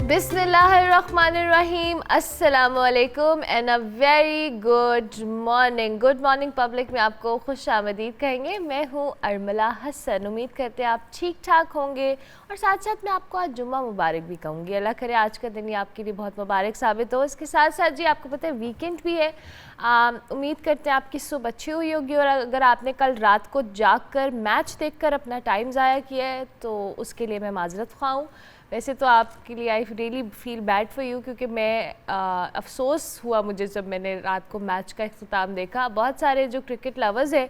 बिस्मिल्लाहिर्रहमानिर्रहीम, अस्सलामुअलैकुम and a very good morning. Good morning public में आपको खुश आमदीद कहेंगे। मैं हूँ अरमला हसन। उम्मीद करते हैं आप ठीक ठाक होंगे और साथ साथ मैं आपको आज जुम्मा मुबारक भी कहूँगी। अल्लाह करे आज का दिन ही आपके लिए बहुत मुबारक साबित हो। इसके साथ साथ जी आपको पता है वीकेंड भी है। उम्मीद करते हैं आपकी सुबह अच्छी हुई होगी और अगर आपने कल रात को जाग कर मैच देख कर अपना टाइम ज़ाया किया है तो उसके लिए मैं माजरत ख्वाह हूँ। वैसे तो आपके लिए I really feel bad for you, क्योंकि मैं अफसोस हुआ मुझे जब मैंने रात को मैच का इख्तिताम देखा। बहुत सारे जो क्रिकेट लवर्स हैं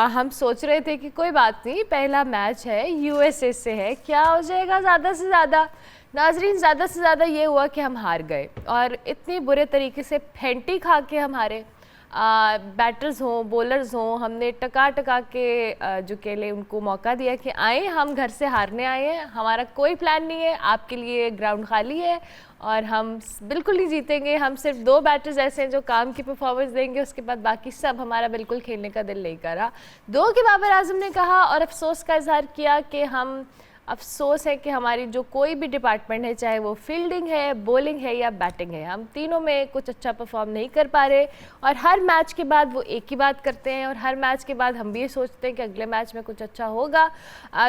हम सोच रहे थे कि कोई बात नहीं, पहला मैच है, यूएसए से है, क्या हो जाएगा ज़्यादा से ज़्यादा। नाजरीन, ज़्यादा से ज़्यादा ये हुआ कि हम हार गए और इतनी बुरे तरीके से फेंटी खा के हम हारे। बैटर्स हों बॉलर्स हों, हमने टका टका के जो कह लें उनको मौका दिया कि आए, हम घर से हारने आए हैं, हमारा कोई प्लान नहीं है, आपके लिए ग्राउंड खाली है और हम बिल्कुल नहीं जीतेंगे। हम सिर्फ 2 बैटर्स ऐसे हैं जो काम की परफॉर्मेंस देंगे, उसके बाद बाकी सब हमारा बिल्कुल खेलने का दिल नहीं करा। 2 के बाबर आजम ने कहा और अफसोस का इजहार किया कि हम अफसोस है कि हमारी जो कोई भी डिपार्टमेंट है, चाहे वो फील्डिंग है, बॉलिंग है या बैटिंग है, हम तीनों में कुछ अच्छा परफॉर्म नहीं कर पा रहे। और हर मैच के बाद वो एक ही बात करते हैं और हर मैच के बाद हम भी ये सोचते हैं कि अगले मैच में कुछ अच्छा होगा।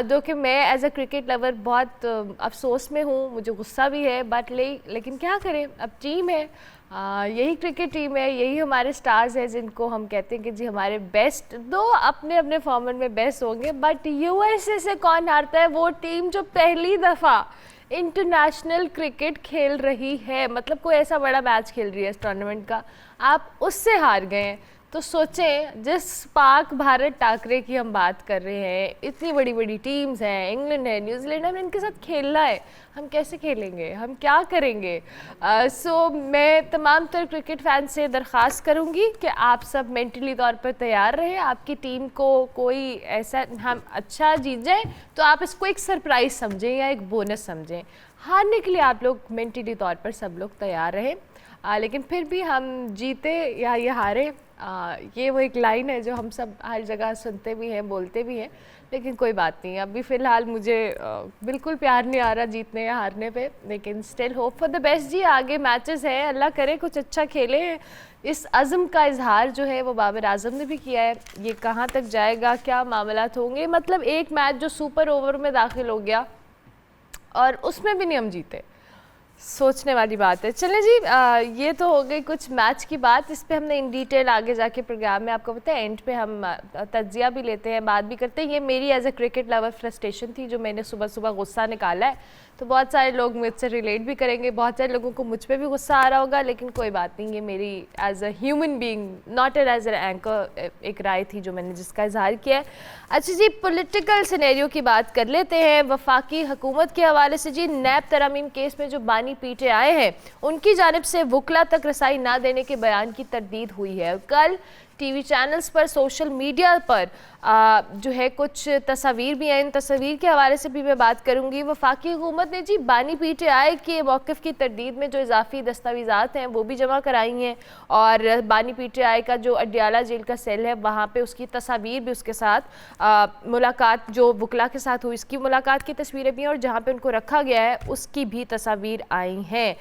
जो कि मैं एज अ क्रिकेट लवर बहुत अफसोस में हूँ, मुझे गुस्सा भी है, बट लेकिन क्या करें, अब टीम है, यही क्रिकेट टीम है, यही हमारे स्टार्स हैं जिनको हम कहते हैं कि जी हमारे बेस्ट 2 अपने अपने फॉर्मेट में बेस्ट होंगे। बट यूएसए से कौन हारता है? वो टीम जो पहली दफ़ा इंटरनेशनल क्रिकेट खेल रही है, मतलब कोई ऐसा बड़ा मैच खेल रही है इस टूर्नामेंट का, आप उससे हार गए हैं। तो सोचें, जिस पाक भारत टाकरे की हम बात कर रहे हैं, इतनी बड़ी बड़ी टीम्स हैं, इंग्लैंड है, न्यूजीलैंड है, हमें इनके साथ खेलना है, हम कैसे खेलेंगे, हम क्या करेंगे? सो मैं तमाम तर क्रिकेट फैन से दरख्वास्त करूंगी कि आप सब मेंटली तौर पर तैयार रहें। आपकी टीम को कोई ऐसा हम अच्छा जीत जाए तो आप इसको एक सरप्राइज़ समझें या एक बोनस समझें। हारने के लिए आप लोग मेंटली तौर पर सब लोग तैयार रहें, लेकिन फिर भी हम जीते या ये हारे, ये वो एक लाइन है जो हम सब हर जगह सुनते भी हैं, बोलते भी हैं, लेकिन कोई बात नहीं। अभी फ़िलहाल मुझे बिल्कुल प्यार नहीं आ रहा जीतने या हारने पे, लेकिन still hope for the best जी। आगे मैचेस हैं, अल्लाह करे कुछ अच्छा खेले। इस अज़्म का इजहार जो है वो बाबर आजम ने भी किया है। ये कहाँ तक जाएगा, क्या मामलात होंगे? मतलब एक मैच जो सुपर ओवर में दाखिल हो गया और उसमें भी नहीं हम जीते, सोचने वाली बात है। चलें जी, ये तो हो गई कुछ मैच की बात। इस पे हमने इन डिटेल आगे जाके प्रोग्राम में, आपको पता है एंड पे हम तज्जिया भी लेते हैं, बात भी करते हैं। ये मेरी as a cricket lover frustration थी जो मैंने सुबह सुबह गुस्सा निकाला है। तो बहुत सारे लोग मुझसे रिलेट भी करेंगे, बहुत सारे लोगों को मुझ पे भी गुस्सा आ रहा होगा, लेकिन कोई बात नहीं, ये मेरी as a human being, not as an anchor, एक राय थी जो मैंने जिसका इजहार किया है। अच्छा जी, पॉलिटिकल सिनेरियो की बात कर लेते हैं। वफाकी हुकूमत के हवाले से जी, नैब तरमीम केस में जो बानी पीटे आए हैं उनकी जानिब से वकला तक रसाई ना देने के बयान की तरदीद हुई है। कल टीवी चैनल्स पर, सोशल मीडिया पर जो है कुछ तस्वीर भी हैं, इन तस्वीर के हवाले से भी मैं बात करूंगी। वफाकी हुकूमत ने जी बानी पीटीआई के मौक़िफ़ की तरदीद में जो इजाफी दस्तावेज़ात हैं वो भी जमा कराई हैं और बानी पीटीआई का जो अडियाला जेल का सेल है वहाँ पे उसकी तस्वीर भी, उसके साथ मुलाकात जो वकला के साथ हुई इसकी मुलाकात की तस्वीरें भी हैं और जहाँ पर उनको रखा गया है उसकी भी तस्वीर आई हैं।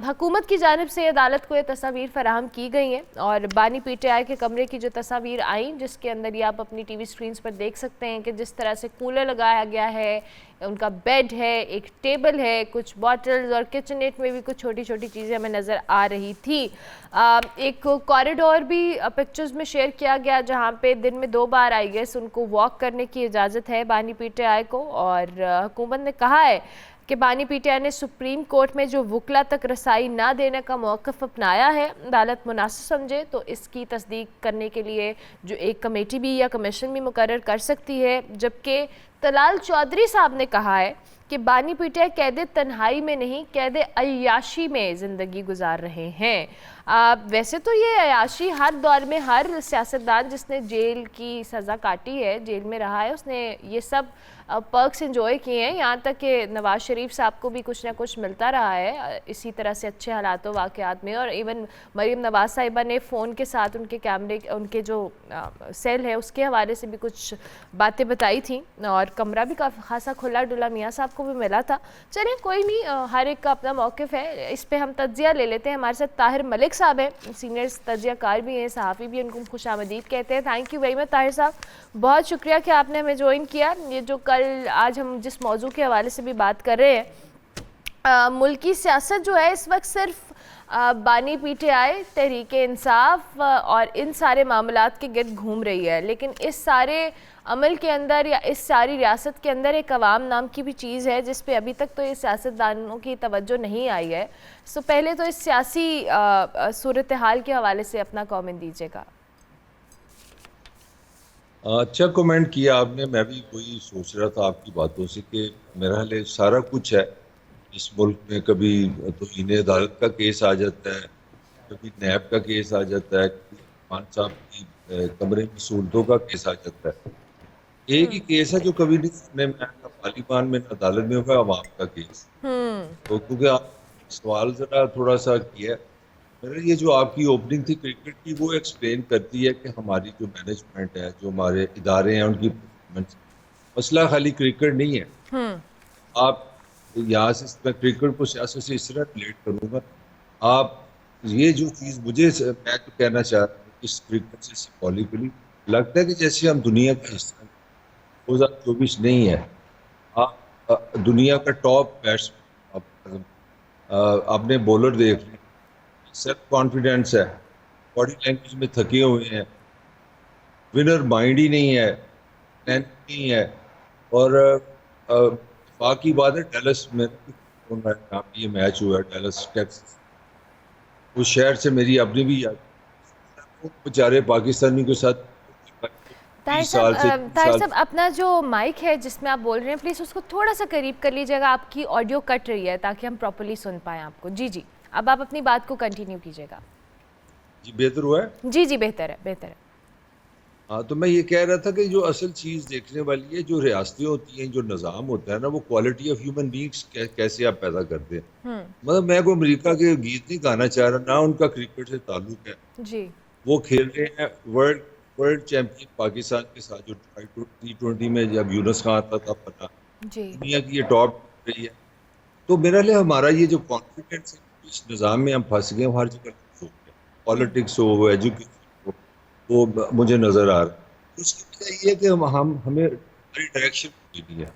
हुकूमत की जानिब से अदालत को ये तस्वीर फराहम की गई हैं और बानी पीटीआई के कमरे की जो तस्वीर आई, जिसके अंदर ये आप अपनी टीवी स्क्रीन्स पर देख सकते हैं कि जिस तरह से कूलर लगाया गया है, उनका बेड है, एक टेबल है, कुछ बॉटल्स और किचननेट में भी कुछ छोटी छोटी चीज़ें हमें नज़र आ रही थी। एक कॉरिडोर भी पिक्चर्स में शेयर किया गया जहाँ पे दिन में 2 बार आई गेस उनको वॉक करने की इजाज़त है बानी पीटीआई को। और हुकूमत ने कहा है कि बानी पीटीआई ने सुप्रीम कोर्ट में जो वकला तक रसाई ना देने का मौक़िफ़ अपनाया है, अदालत मुनासिब समझे तो इसकी तस्दीक करने के लिए जो एक कमेटी भी या कमीशन भी मुकर्रर कर सकती है। जबकि तलाल चौधरी साहब ने कहा है कि बानी पीटीआई कैद तन्हाई में नहीं, कैद अय्याशी में ज़िंदगी गुजार रहे हैं। वैसे तो ये अय्याशी हर दौर में हर सियासतदान जिसने जेल की सज़ा काटी है, जेल में रहा है, उसने ये सब पर्क्स एंजॉय किए हैं। यहाँ तक कि नवाज़ शरीफ साहब को भी कुछ ना कुछ मिलता रहा है इसी तरह से अच्छे हालातों वाक़यात में। और इवन मरीम नवाज़ साहिबा ने फ़ोन के साथ उनके कैमरे, उनके जो सेल है उसके हवाले से भी कुछ बातें बताई थी और और कमरा भी काफ़ी खासा खुला डुला मियाँ साहब को भी मिला था। चलिए कोई नहीं, हर एक का अपना मौक़िफ़ है, इस पे हम तज्ज़िया ले लेते हैं। हमारे साथ ताहिर मलिक साहब हैं, सीनियर तज्ज़ियाकार भी हैं, सहाफ़ी भी, उनको खुशामदीद कहते हैं। Thank you very much Tahir साहब, बहुत शुक्रिया कि आपने हमें ज्वाइन किया। ये जो कल आज हम जिस मौजू के हवाले से भी बात कर रहे हैं, मुल्की सियासत जो है इस वक्त सिर्फ बानी पीटीआई, तहरीक इंसाफ और इन सारे मामलात के गिर्द घूम रही है, लेकिन इस सारे अमल के अंदर या इस सारी रियासत के अंदर एक अवाम नाम की भी चीज़ है जिस पे अभी तक तो ये सियासतदानों की तवज्जो नहीं आई है। सो पहले तो इस सियासी सूरत हाल के हवाले से अपना कमेंट दीजिएगा। अच्छा कमेंट किया आपने। मैं भी वही सोच रहा था आपकी बातों से कि मेरा हाल सारा कुछ है इस मुल्क में। कभी तौहीन अदालत का केस आ जाता है, कभी नैब का केस आ जाता है, कभी मान साहब की कमरे में सूरतों का केस आ जाता है। एक ही केस है जो कभी नहीं सुनने में आया पार्लियामान में, अदालत में हुआ, अवाम का केस। तो क्योंकि आप सवाल जरा थोड़ा सा किया, मेरा ये जो आपकी ओपनिंग थी क्रिकेट की, वो एक्सप्लेन करती है कि हमारी जो मैनेजमेंट है, जो हमारे इदारे हैं, उनकी मसला खाली क्रिकेट नहीं है। आप यहाँ से मैं क्रिकेट को सियासत से इस तरह रिलेट करूँगा। आप ये जो चीज़ मैं तो कहना चाह रहा हूँ इस क्रिकेट से सिंबॉलिकली लगता है कि जैसे हम दुनिया का हिस्सा 2024 नहीं है। आप दुनिया का टॉप बैट्समैन, आपने बॉलर देख लिया, सेल्फ कॉन्फिडेंस है, बॉडी लैंग्वेज में थके हुए हैं, विनर माइंड ही नहीं है, नहीं है। और बाकी बात है डैलस में ये मैच हुआ है, डैलस टेक्सास, उस शहर से मेरी अपनी भी याद, बेचारे पाकिस्तानी के साथ। ताहिर साहब अपना जो माइक है जिसमें आप बोल रहे हैं प्लीज़ उसको थोड़ा सा करीब कर लीजिएगा, आपकी ऑडियो कट रही है, ताकि हम प्रॉपर्ली सुन पाएँ आपको। जी जी, अब आप अपनी बात को कंटिन्यू कीजिएगा। जी बेहतर हुआ है? जी जी बेहतर है, बेहतर है। हाँ, तो मैं ये कह रहा था कि जो असल चीज़ देखने वाली है, जो रियासतें होती हैं, जो निज़ाम होता है ना, वो क्वालिटी ऑफ ह्यूमन बींग्स कैसे आप पैदा करते हैं। मतलब मैं कोई अमेरिका के गीत नहीं गाना चाह रहा, ना उनका क्रिकेट से ताल्लुक है जी। वो खेल रहे हैं वर्ल्ड चैंपियन पाकिस्तान के साथ, जो T20 में जब यूनुस खान आता था पता, दुनिया की ये टॉप रही है। तो मेरा लिए हमारा ये जो कॉन्फिडेंस है इस निज़ाम में हम फंस गए, हर जगह पॉलिटिक्स हो, एजुकेशन, वो मुझे नजर आ रहा है। उसकी वजह ये है कि हमें हमारी डायरेक्शन मिली है।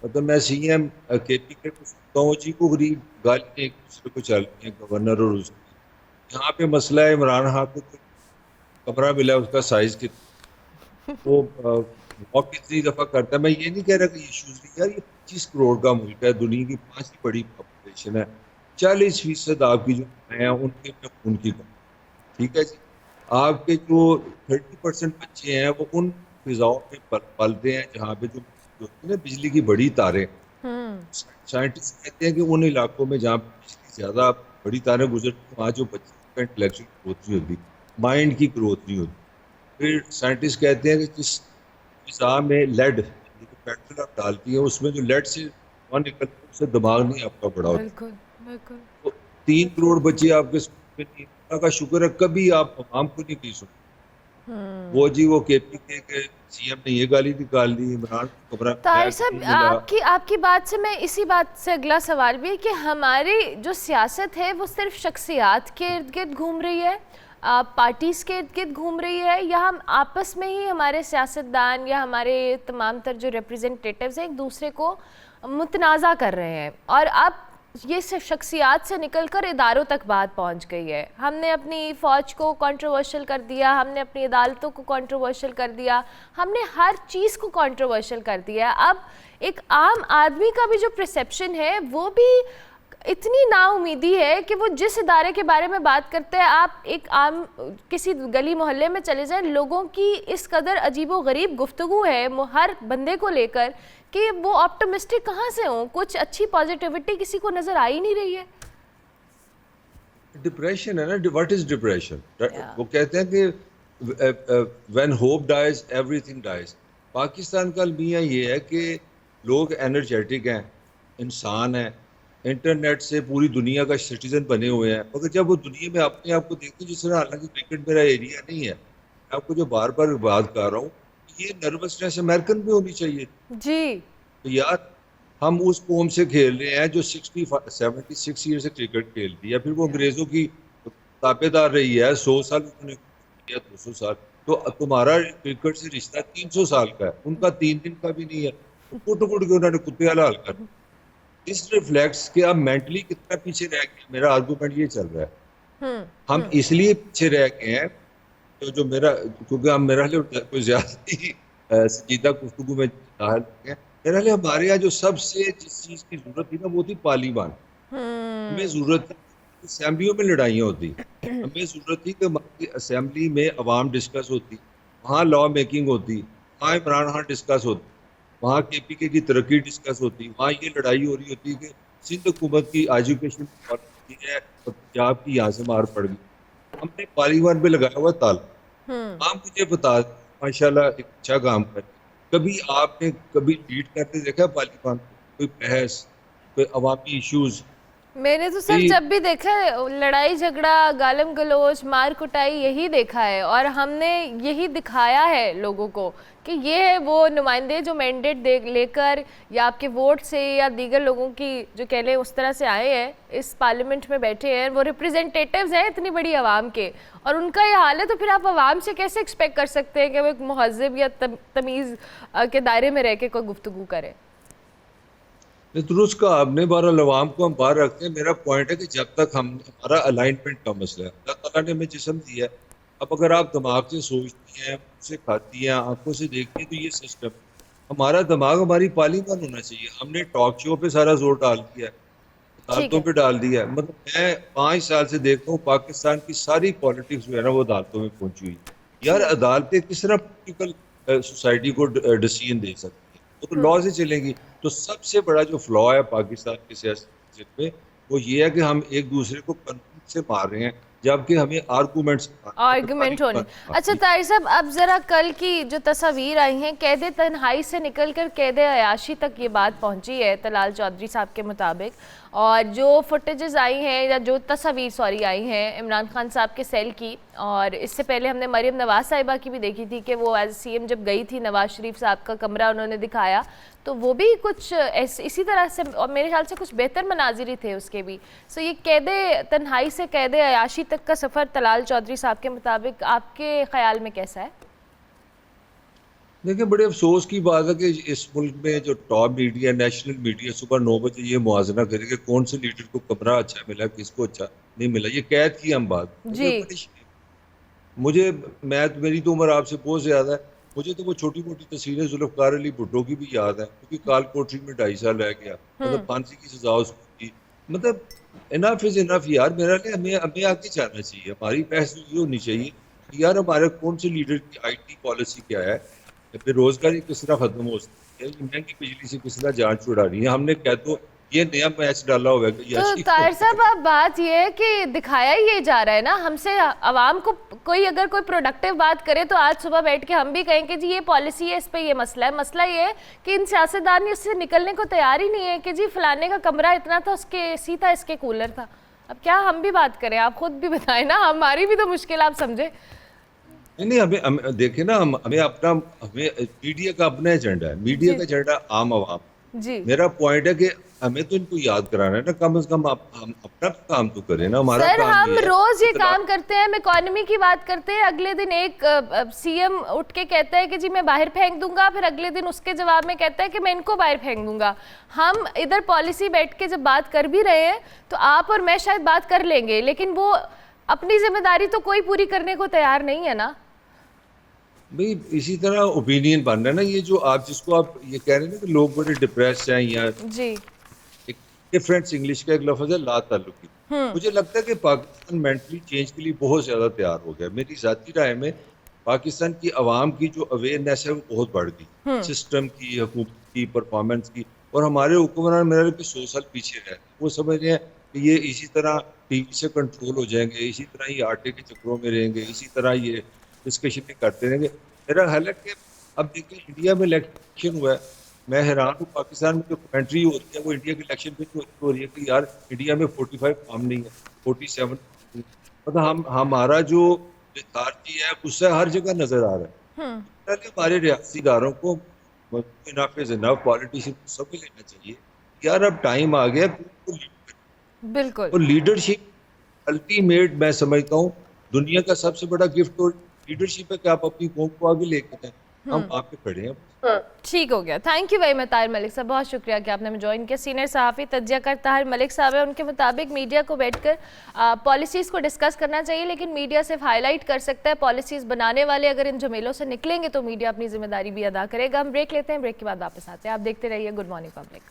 मतलब मैं CM KP के सुनता हूँ जी, को गरीब गालियाँ एक दूसरे को चल रही हैं, गवर्नर और उसकी। यहाँ पे मसला है इमरान खान को कमरा मिला है, उसका साइज कितना, वो वॉक कितनी दफा करता है। मैं ये नहीं कह रहा कि इशूज नहीं, यार ये 25 करोड़ का मुल्क है, दुनिया की 5वीं बड़ी पॉपुलेशन है, 40% आपकी जो है उनके उनकी, ठीक है जी। आपके जो 30% बच्चे हैं वो उन फिजाओं में पलते हैं जहाँ पे जो होती है ना बिजली की बड़ी तारें। साइंटिस्ट कहते हैं कि उन इलाकों में जहाँ बिजली ज्यादा बड़ी तारें गुजरती हैं, वहाँ जो बच्चे का इंटेलेक्चुअल ग्रोथ नहीं होती, माइंड की ग्रोथ नहीं होती। फिर साइंटिस्ट कहते हैं कि जिस फिजा में लेड पेट्रोल आप डालती है, उसमें जो लेड से धुआं निकलता है उससे दिमाग नहीं आपका बड़ा होता। बिल्कुल बिल्कुल। तो 3 करोड़ बच्चे आपके का शुक्र है कभी आप आवाम को नहीं सुन। वो जी वो KP के CM ने ये गाली निकाल दी, इमरान को। ताहिर साहब आपकी बात से मैं इसी बात से अगला सवाल भी है कि हमारी जो सियासत है वो सिर्फ शख्सियात के इर्द गिर्द घूम रही है, पार्टीज़ के इर्द गिर्द घूम रही है, या हम आपस में ही हमारे सियासतदान या हमारे तमाम तर जो रिप्रेजेंटेटिव्स हैं एक दूसरे को मुतनाज़ा कर रहे हैं, और अब ये सिर्फ शख्सियात से निकलकर इदारों तक बात पहुंच गई है। हमने अपनी फ़ौज को कंट्रोवर्शियल कर दिया, हमने अपनी अदालतों को कंट्रोवर्शियल कर दिया, हमने हर चीज़ को कंट्रोवर्शियल कर दिया। अब एक आम आदमी का भी जो परसेप्शन है वो भी इतनी नाउमीदी है कि वो जिस इदारे के बारे में बात करते हैं, आप एक आम किसी गली मोहल्ले में चले जाएं, लोगों की इस कदर अजीबो गरीब गुफ्तगू है हर बंदे को लेकर कि वो ऑप्टिमिस्टिक कहाँ से हों, कुछ अच्छी पॉजिटिविटी किसी को नजर आ ही नहीं रही है। डिप्रेशन है ना, व्हाट इज डिप्रेशन? वो कहते हैं कि when hope dies everything dies. Pakistan का अलमिया ये है कि लोग एनर्जेटिक हैं, इंसान हैं, इंटरनेट से पूरी दुनिया का सिटीजन बने हुए हैं, मगर जब वो दुनिया में अपने आप को देखते हैं, जिस तरह हालांकि क्रिकेट मेरा एरिया नहीं है, मैं आपको जो बार बार बात कर रहा हूँ, ये नर्वसनेस अमेरिकन में होनी चाहिए। जी। तो यार हम उस कौम से खेल रहे हैं जो 76 ईयर से क्रिकेट खेल रही है, फिर वो अंग्रेजों की ताबेदार रही है, 100 साल उन्होंने किया, 200 साल। तो तुम्हारा क्रिकेट से रिश्ता 300 साल का है, उनका 3 दिन का भी नहीं है। तो कुट कुट के उन्होंने कुत्ते वाला हाल कर। इस रिफ्लेक्स के आप मेंटली कितना पीछे रह गए, मेरा आर्गूमेंट ये चल रहा है। हम इसलिए पीछे रह गए हैं तो जो मेरा, क्योंकि हम मेरा लिए कोई ज्यादा ही संजीदा गुफ्तगू में दाखिल हैं। मेरा लिए हमारे यहाँ जो सबसे जिस चीज की जरूरत थी ना, वो थी पार्लियामान। हमें जरूरत थी असेंबलियों में लड़ाइयाँ होती, हमें जरूरत थी कि हमारी असेंबली में अवाम डिस्कस होती, वहाँ लॉ मेकिंग होती, वहाँ इमरान खान डिस्कस होती, वहाँ KPK की तरक्की डिस्कस होती, वहाँ ये लड़ाई हो रही होती कि सिंध हुकूमत की एजुकेशन पॉलिसी है और पंजाब की यहाँ से मार पड़ गई। हमने पार्लियामान में लगाया हुआ ताला। आप मुझे बता दें, माशाल्लाह एक अच्छा काम कर, कभी आपने कभी लीड करते देखा पार्लियामान को? कोई बहस, कोई अवामी इश्यूज? मैंने तो सर जब भी देखा है लड़ाई झगड़ा, गालम गलोच, मार कुटाई यही देखा है, और हमने यही दिखाया है लोगों को कि ये है वो नुमाइंदे जो मैंडेट दे लेकर या आपके वोट से या दीगर लोगों की जो कह लें उस तरह से आए हैं, इस पार्लियामेंट में बैठे हैं, वो रिप्रेजेंटेटिव्स हैं इतनी बड़ी आवाम के, और उनका ये हाल है। तो फिर आप आवाम से कैसे एक्सपेक्ट कर सकते हैं कि वो एक महज़ब या तमीज़ के दायरे में रह के कोई गुफ्तगू करे? दुरुस्त का आपने बहरहाल अवाम को हम बाहर रखते हैं। मेरा पॉइंट है कि जब तक हमारा अलाइनमेंट का मसला है, अल्लाह ताला ने हमें जिस्म दिया है। अब अगर आप दिमाग से सोचती हैं, उसे खाती हैं, आंखों से देखती हैं, तो ये सिस्टम, हमारा दिमाग हमारी पार्लियामान होना चाहिए। हमने टॉक शो पे सारा जोर डाल दिया है, अदालतों पे डाल दिया है। मतलब मैं 5 साल से देखता हूँ पाकिस्तान की सारी पॉलिटिक्स जो है ना वो अदालतों में पहुंची हुई। यार अदालतें किस तरह पॉलिटिकल सोसाइटी को डिसीजन दे सकती है? वो तो लॉ से चलेंगी। तो सबसे बड़ा जो फ्लॉ है पाकिस्तान की सियासत में, वो ये है कि हम एक दूसरे को बंदूक से मार रहे हैं, जबकि हमें आर्गूमेंट होने। अच्छा ताहिर साहब, अब ज़रा कल की जो तस्वीर आई हैं, कैद तन्हाई से निकलकर कैद अयाशी तक ये बात पहुंची है तलाल चौधरी साहब के मुताबिक, और जो फुटेजेस आई हैं या जो तस्वीर सॉरी आई हैं इमरान खान साहब के सेल की, और इससे पहले हमने मरीम नवाज साहिबा की भी देखी थी कि वो एज CM जब गई थी, नवाज शरीफ साहब का कमरा उन्होंने दिखाया, तो वो भी कुछ इसी तरह से, और मेरे ख्याल से कुछ बेहतर मनाजिर ही थे उसके भी। सो ये कैद तन्हाई से कैद अयाशी तक का सफ़र तलाल चौधरी साहब के मुताबिक आपके ख्याल में कैसा है? देखिए, बड़े अफसोस की बात है कि इस मुल्क में जो टॉप मीडिया, नेशनल मीडिया सुबह 9 बजे ये मुआजना करे कि कौन से लीडर को कमरा अच्छा मिला, किसको अच्छा नहीं मिला। ये कैद की हम बात जी। मेरी तो उम्र आपसे बहुत ज्यादा है, मुझे तो वो छोटी मोटी तस्वीरें जुल्फकार अली भुट्टो की भी याद है, क्योंकि काल कोठरी में 2.5 साल रह गया, मतलब फांसी की सजा उसको की। मतलब इनफ इज इनफ यार। मेरा लिए हमें हमें आगे जाना चाहिए। हमारी बहस ये होनी चाहिए कि यार हमारे कौन से लीडर की IT पॉलिसी क्या है, बेरोजगारी किस तरह खत्म हो सकती है, महंगी बिजली से किस तरह जान छुड़ानी है। हमने कह तो ये नया मैच डाला हुआ है। तो ताहिर साहब, अब बात ये है कि दिखाया ही ये जा रहा है ना हमसे, आवाम को कोई अगर कोई प्रोडक्टिव बात करे तो आज सुबह बैठ के हम भी कहें कि जी ये पॉलिसी है, इस पे ये मसला है। मसला ये है कि इन सियासतदान इससे निकलने को तैयार ही नहीं है कि जी फलाने का कमरा इतना था, उसके AC था, इसके कूलर था। अब क्या हम भी बात करें? आप खुद भी बताएं ना, हमारी भी तो मुश्किल आप समझे। नहीं, हमें देखे ना, हमें मीडिया का अपना एजेंडा है। मीडिया का एजेंडा आम आवाम जी। मेरा पॉइंट है कि हमें तो इनको याद कराना है ना, कम से कम हम अपना काम तो करें ना। हमारा सर, काम हम रोज ये काम करते हैं, हम इकोनॉमी की बात करते हैं, अगले दिन एक CM उठ के कहता है कि जी मैं बाहर फेंक दूंगा, फिर अगले दिन उसके जवाब में कहता है कि मैं इनको बाहर फेंक दूंगा। हम इधर पॉलिसी बैठ के जब बात कर भी रहे हैं तो आप और मैं शायद बात कर लेंगे, लेकिन वो अपनी जिम्मेदारी तो कोई पूरी करने को तैयार नहीं है ना भाई। इसी तरह ओपिनियन बन रहा है ना, ये जो आप जिसको आप ये कह रहे हैं ना कि लोग बड़े डिप्रेस हैं या जी। एक डिफरेंस, इंग्लिश का एक लफ्ज है ला ताल्लुकी। मुझे लगता है कि पाकिस्तान मेंटली चेंज के लिए बहुत ज्यादा तैयार हो गया। मेरी जाती राय में पाकिस्तान की आवाम की जो अवेयरनेस है वो बहुत बढ़ गई, सिस्टम की, हुकूमत की, परफॉर्मेंस की। और हमारे हुक्मरान मेरे 100 साल पीछे रहे, वो समझ रहे हैं कि ये इसी तरह TV से कंट्रोल हो जाएंगे, इसी तरह ये आटे के चक्रों में रहेंगे, इसी तरह ये डिस्कशन करते रहेंगे। मेरा ख्याल है कि अब देखिए इंडिया में इलेक्शन हुआ है, मैं हैरान हूँ पाकिस्तान में जो कमेंट्री हो रही है वो इंडिया के इलेक्शन पे हो रही है कि यार इंडिया में 45 काम नहीं है, 47। मतलब हमारा जो लेथार्जी है उससे हर जगह नजर आ रहा है। पहले हमारे रियासती इदारों को इनफ इज इनफ, पॉलिटिशियन को समझ लेना चाहिए यार अब टाइम आ गया बिल्कुल। और लीडरशिप अल्टीमेट मैं समझता हूँ दुनिया का सबसे बड़ा गिफ्ट तो लीडरशिप है कि आप अपनी कौम को आगे लेके जाएं। हम आप पे खड़े हैं। ठीक हो गया, thank you very much Tahir Malik साहब, बहुत शुक्रिया कि आपने हमें ज्वाइन किया। सीनियर सहाफ़ी तज्जियाकार ताहिर मलिक साहब है, उनके मुताबिक मीडिया को बैठकर पॉलिसीज़ को डिस्कस करना चाहिए, लेकिन मीडिया सिर्फ हाईलाइट कर सकता है। पॉलिसीज़ बनाने वाले अगर इन झमेलों से निकलेंगे तो मीडिया अपनी जिम्मेदारी भी अदा करेगा। हम ब्रेक लेते हैं, ब्रेक के बाद वापस आते हैं। आप देखते रहिए good morning public.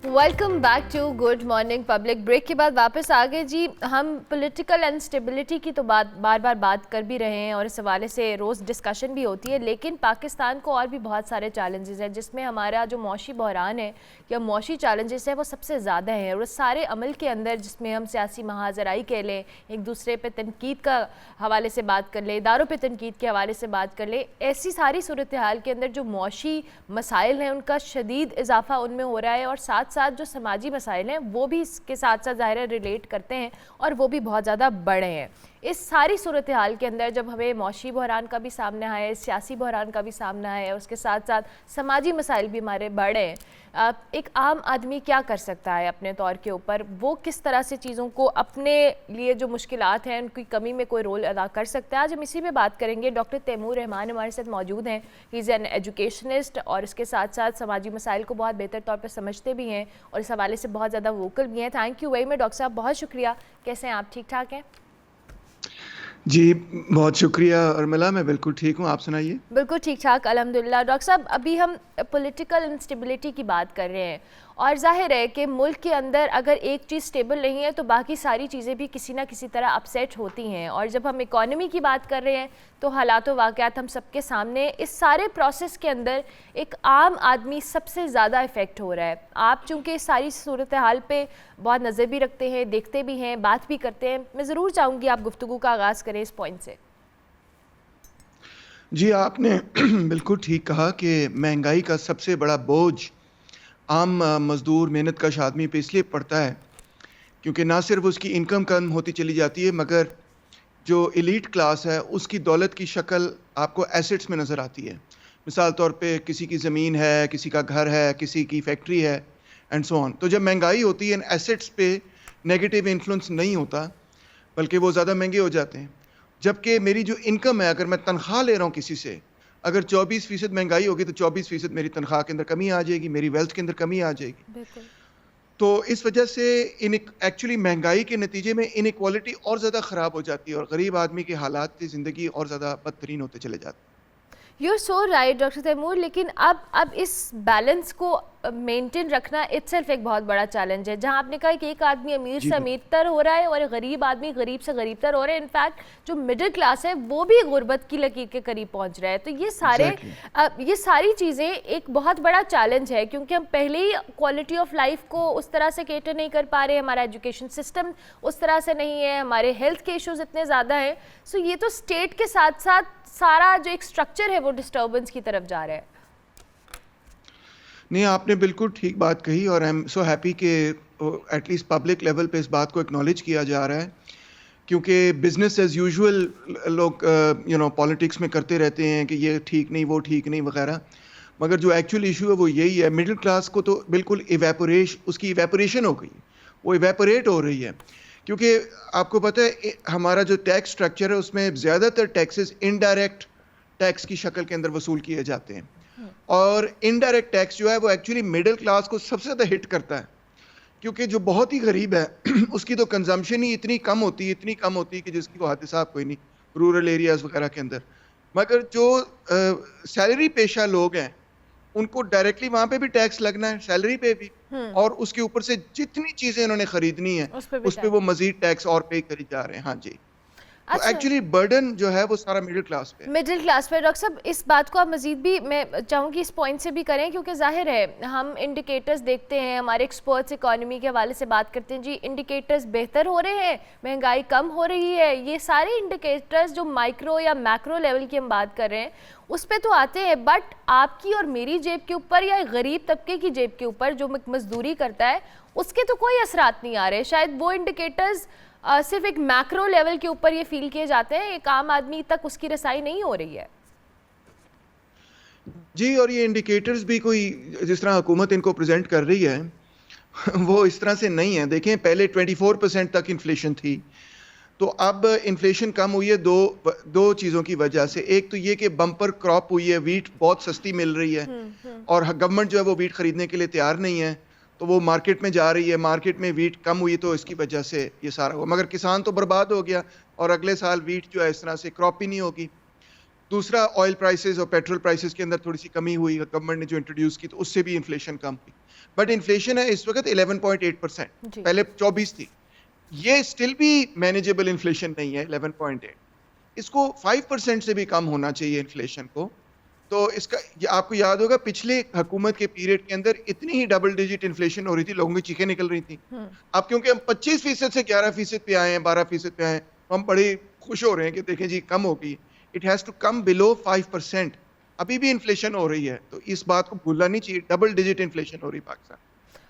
Welcome back to good morning public. Break के बाद वापस आ गए जी। हम पॉलिटिकल अनस्टेबिलिटी की तो बार बार बात कर भी रहे हैं और इस हवाले से रोज़ डिस्कशन भी होती है, लेकिन पाकिस्तान को और भी बहुत सारे चैलेंजेस हैं, जिसमें हमारा जो मौशी बहरान है या मौशी चैलेंजेस है वो सबसे ज़्यादा है। और सारे अमल के अंदर जिसमें हम सियासी महाजराई कह लें, एक दूसरे पे तनकीद का हवाले से बात कर लें, इदारों पे तनकीद के हवाले से बात कर लें, ऐसी सारी सूरत हाल के अंदर जो मौशी मसाइल हैं उनका शदीद इजाफा उनमें हो रहा है, और साथ साथ जो समाजी मसाइल हैं वो भी इसके साथ साथ ज़ाहिर रिलेट करते हैं और वो भी बहुत ज़्यादा बड़े हैं। इस सारी सूरत हाल के अंदर जब हमें मौशी बहरान का भी सामना है, सियासी बहरान का भी सामना है, उसके साथ साथ समाजी मसाइल भी हमारे बड़े हैं, एक आम आदमी क्या कर सकता है अपने तौर के ऊपर? वो किस तरह से चीज़ों को अपने लिए जो मुश्किलात हैं उनकी कमी में कोई रोल अदा कर सकता है? आज हम इसी पे बात करेंगे। डॉक्टर तैमूर रहमान हमारे साथ मौजूद हैं। ही इज़ एन एजुकेशनिस्ट और इसके साथ साथ समाजी मसाइल को बहुत बेहतर तौर पर समझते भी हैं और इस हवाले से बहुत ज़्यादा वोकल भी हैं। Thank you very much doctor साहब, बहुत शुक्रिया। कैसे हैं आप? ठीक ठाक हैं? जी बहुत शुक्रिया अर्मिला, मैं बिल्कुल ठीक हूँ, आप सुनाइए। बिल्कुल ठीक ठाक अल्हम्दुलिल्लाह। डॉक्टर साहब, अभी हम पॉलिटिकल इंस्टेबिलिटी की बात कर रहे हैं और जाहिर है कि मुल्क के अंदर अगर एक चीज़ स्टेबल नहीं है तो बाकी सारी चीज़ें भी किसी ना किसी तरह अपसेट होती हैं, और जब हम इकॉनमी की बात कर रहे हैं तो हालात व वाक़यात हम सबके सामने। इस सारे प्रोसेस के अंदर एक आम आदमी सबसे ज़्यादा इफ़ेक्ट हो रहा है। आप चूँकि इस सारी सूरत हाल पे बहुत नज़र भी रखते हैं, देखते भी हैं, बात भी करते हैं, मैं ज़रूर चाहूँगी आप गुफ्तगू का आगाज़ करें इस पॉइंट से। जी आपने बिल्कुल ठीक कहा कि महंगाई का सबसे बड़ा बोझ आम मज़दूर मेहनत कश आदमी पे इसलिए पड़ता है क्योंकि ना सिर्फ उसकी इनकम कम होती चली जाती है, मगर जो एलीट क्लास है उसकी दौलत की शक्ल आपको एसेट्स में नज़र आती है। मिसाल तौर पे किसी की ज़मीन है, किसी का घर है, किसी की फैक्ट्री है एंड सो ऑन। तो जब महंगाई होती है इन एसेट्स पे नेगेटिव इन्फ्लुएंस नहीं होता, बल्कि वो ज़्यादा महंगे हो जाते हैं। जबकि मेरी जो इनकम है, अगर मैं तनख्वाह ले रहा हूँ किसी से, अगर 24% महंगाई होगी तो 24% मेरी तनख्वाह के अंदर कमी आ जाएगी, मेरी वेल्थ के अंदर कमी आ जाएगी। तो इस वजह से एक्चुअली महंगाई के नतीजे में इनइक्वालिटी और ज़्यादा ख़राब हो जाती है और गरीब आदमी के हालात की ज़िंदगी और ज़्यादा बदतरीन होते चले जाते हैं। You are so right doctor Taimur, लेकिन अब इस बैलेंस को मेंटेन रखना इटसेल्फ एक बहुत बड़ा चैलेंज है। जहां आपने कहा कि एक आदमी अमीर से अमीरतर हो रहा है और गरीब आदमी गरीब से गरीबतर हो रहा है, इनफैक्ट जो मिडिल क्लास है वो भी गुर्बत की लकीर के करीब पहुंच रहा है। तो ये सारी चीज़ें एक बहुत बड़ा चैलेंज है, क्योंकि हम पहले ही क्वालिटी ऑफ लाइफ को उस तरह से केटर नहीं कर पा रहे, हमारा एजुकेशन सिस्टम उस तरह से नहीं है, हमारे हेल्थ के इश्यूज इतने ज़्यादा हैं। सो ये तो स्टेट के साथ साथ सारा जो एक स्ट्रक्चर है वो डिस्टर्बेंस की तरफ जा रहा है। नहीं, आपने बिल्कुल ठीक बात कही और आई एम सो हैप्पी कि एटलीस्ट पब्लिक लेवल पे इस बात को एक्नॉलेज किया जा रहा है, क्योंकि बिजनेस एज यूजुअल लोग पॉलिटिक्स में करते रहते हैं कि ये ठीक नहीं, वो ठीक नहीं वगैरह, मगर जो एक्चुअल इशू है वो यही है। मिडिल क्लास को तो बिल्कुल उसकी इवेपोरेशन हो गई, वो इवेपोरेट हो रही है, क्योंकि आपको पता है हमारा जो टैक्स स्ट्रक्चर है उसमें ज़्यादातर टैक्सेस इनडायरेक्ट टैक्स की शक्ल के अंदर वसूल किए जाते हैं, और इनडायरेक्ट टैक्स जो है वो एक्चुअली मिडिल क्लास को सबसे ज़्यादा हिट करता है, क्योंकि जो बहुत ही गरीब है उसकी तो कंजम्पशन ही इतनी कम होती है कि जिसकी कोई हद हिसाब कोई नहीं रूरल एरियाज़ वगैरह के अंदर। मगर जो सैलरी पेशा लोग हैं उनको डायरेक्टली वहाँ पे भी टैक्स लगना है, सैलरी पे भी, और उसके ऊपर से जितनी चीज़ें उन्होंने ख़रीदनी है उस पर वो मज़ीद टैक्स और पे करी जा रहे हैं। हाँ जी, तो अच्छा, एक्चुअली बर्डन जो है वो सारा मिडिल क्लास पे है। मिडिल क्लास पर। डॉक्टर साहब, इस बात को आप मज़ीद भी, मैं चाहूँगी इस पॉइंट से भी करें, क्योंकि जाहिर है हम इंडिकेटर्स देखते हैं, हमारे एक्सपर्ट्स इकोनॉमी के हवाले से बात करते हैं, जी इंडिकेटर्स बेहतर हो रहे हैं, महंगाई कम हो रही है, ये सारे इंडिकेटर्स जो माइक्रो या मैक्रो लेवल की हम बात कर रहे हैं उस पर तो आते हैं, बट आपकी और मेरी जेब के ऊपर या गरीब तबके की जेब के ऊपर जो मजदूरी करता है उसके तो कोई असरात नहीं आ रहे। शायद वो इंडिकेटर्स सिर्फ एक मैक्रो लेवल के ऊपर ये फील किए जाते हैं, एक आम आदमी तक उसकी रसाई नहीं हो रही है। जी, और ये इंडिकेटर्स भी कोई जिस तरह हुकूमत इनको प्रेजेंट कर रही है वो इस तरह से नहीं है। देखें, पहले 24% तक इन्फ्लेशन थी, तो अब इन्फ्लेशन कम हुई है दो चीज़ों की वजह से। एक तो ये कि बम्पर क्रॉप हुई है, वीट बहुत सस्ती मिल रही है और गवर्नमेंट जो है वो वीट खरीदने के लिए तैयार नहीं है, तो वो मार्केट में जा रही है, मार्केट में वीट कम हुई तो इसकी वजह से ये सारा हुआ। मगर किसान तो बर्बाद हो गया और अगले साल वीट जो है इस तरह से क्रॉप ही नहीं होगी। दूसरा, ऑयल प्राइसेस और पेट्रोल प्राइसेस के अंदर थोड़ी सी कमी हुई, गवर्नमेंट ने जो इंट्रोड्यूस की, तो उससे भी इन्फ्लेशन कम हुई। बट इन्फ्लेशन है इस वक्त 11.8%, जी। पहले 24 थी। ये स्टिल भी मैनेजेबल इन्फ्लेशन नहीं है 11.8, इसको 5% से भी कम होना चाहिए इन्फ्लेशन को। तो इसका ये आपको याद होगा पिछले हुकूमत के पीरियड के अंदर इतनी ही डबल डिजिट इन्फ्लेशन हो रही थी, लोगों की चीखें निकल रही थी। अब क्योंकि हम 25% से 11% पे आए हैं, 12% पे आए हैं, हम बड़े खुश हो रहे हैं कि देखें जी कम हो गई। It has to come below 5%। अभी भी इन्फ्लेशन हो रही है, तो इस बात को भूलना नहीं चाहिए, डबल डिजिट इन्फ्लेशन हो रही पाकिस्तान।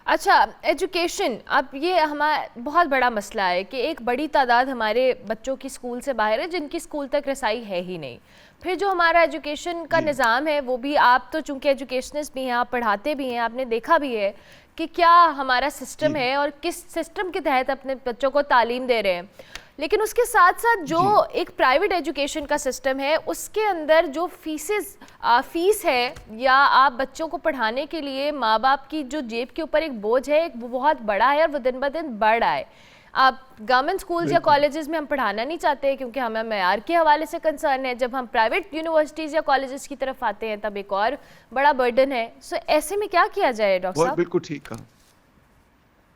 अच्छा, एजुकेशन, अब ये हमारा बहुत बड़ा मसला है कि एक बड़ी तादाद हमारे बच्चों की स्कूल से बाहर है, जिनकी स्कूल तक रसाई है ही नहीं। फिर जो हमारा एजुकेशन का निज़ाम है वो भी, आप तो चूँकि एजुकेशनिस्ट भी हैं, आप पढ़ाते भी हैं, आपने देखा भी है कि क्या हमारा सिस्टम है और किस सिस्टम के तहत अपने बच्चों को तालीम दे रहे हैं। लेकिन उसके साथ साथ जो एक प्राइवेट एजुकेशन का सिस्टम है उसके अंदर जो फीस है, या आप बच्चों को पढ़ाने के लिए माँ बाप की जो जेब के ऊपर एक बोझ है, वो बहुत बड़ा है और वो दिन ब दिन बढ़ रहा है। आप गवर्नमेंट स्कूल्स या कॉलेजेस में हम पढ़ाना नहीं चाहते क्योंकि हमें मेयार के हवाले से कंसर्न है। जब हम प्राइवेट यूनिवर्सिटीज़ या कॉलेजेस की तरफ आते हैं तब एक और बड़ा बर्डन है। सो ऐसे में क्या किया जाए डॉक्टर साहब? बिल्कुल ठीक कहा।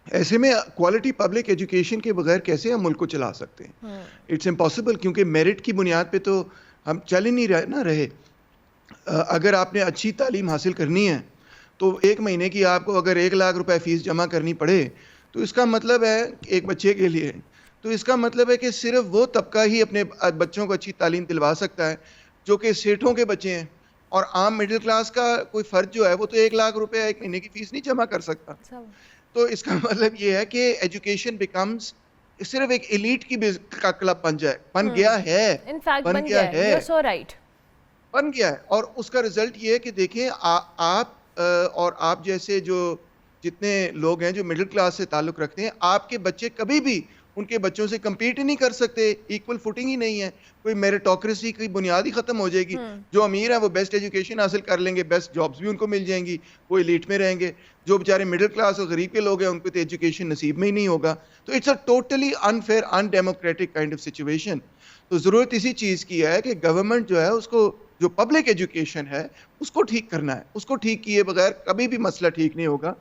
ऐसे में क्वालिटी पब्लिक एजुकेशन के बगैर कैसे हम मुल्क को चला सकते हैं? इट्स इम्पॉसिबल, क्योंकि मेरिट की बुनियाद पे तो हम चल ही नहीं रहे। अगर आपने अच्छी तालीम हासिल करनी है तो एक महीने की आपको अगर 1 लाख रुपए फीस जमा करनी पड़े तो इसका मतलब है एक बच्चे के लिए, तो इसका मतलब है कि सिर्फ वो तबका ही अपने बच्चों को अच्छी तालीम दिलवा सकता है जो कि सेठों के बच्चे हैं, और आम मिडिल क्लास का कोई फर्द जो है वो तो 1 लाख रुपए एक महीने की फीस नहीं जमा कर सकता। तो इसका मतलब ये है कि एजुकेशन बिकम्स सिर्फ एक एलीट का क्लब बन गया है। इनफैक्ट बन गया है, यू आर सो राइट, बन गया है। और उसका रिजल्ट ये है कि देखें आप और आप जैसे जो जितने लोग हैं जो मिडिल क्लास से ताल्लुक रखते हैं, आपके बच्चे कभी भी उनके बच्चों से compete ही नहीं कर सकते, इक्वल फुटिंग ही नहीं है। कोई मेरिटोक्रेसी की बुनियाद ही खत्म हो जाएगी। जो अमीर है वो बेस्ट एजुकेशन हासिल कर लेंगे, बेस्ट जॉब्स भी उनको मिल जाएंगी, वो एलीट में रहेंगे। जो बेचारे मिडिल क्लास और गरीब के लोग हैं उनको तो एजुकेशन नसीब में ही नहीं होगा। तो it's a totally unfair, undemocratic kind of situation. तो ज़रूरत इसी चीज़ की है कि गवर्नमेंट जो है उसको, जो पब्लिक एजुकेशन है उसको ठीक करना है। उसको ठीक किए बगैर कभी भी मसला ठीक नहीं होगा।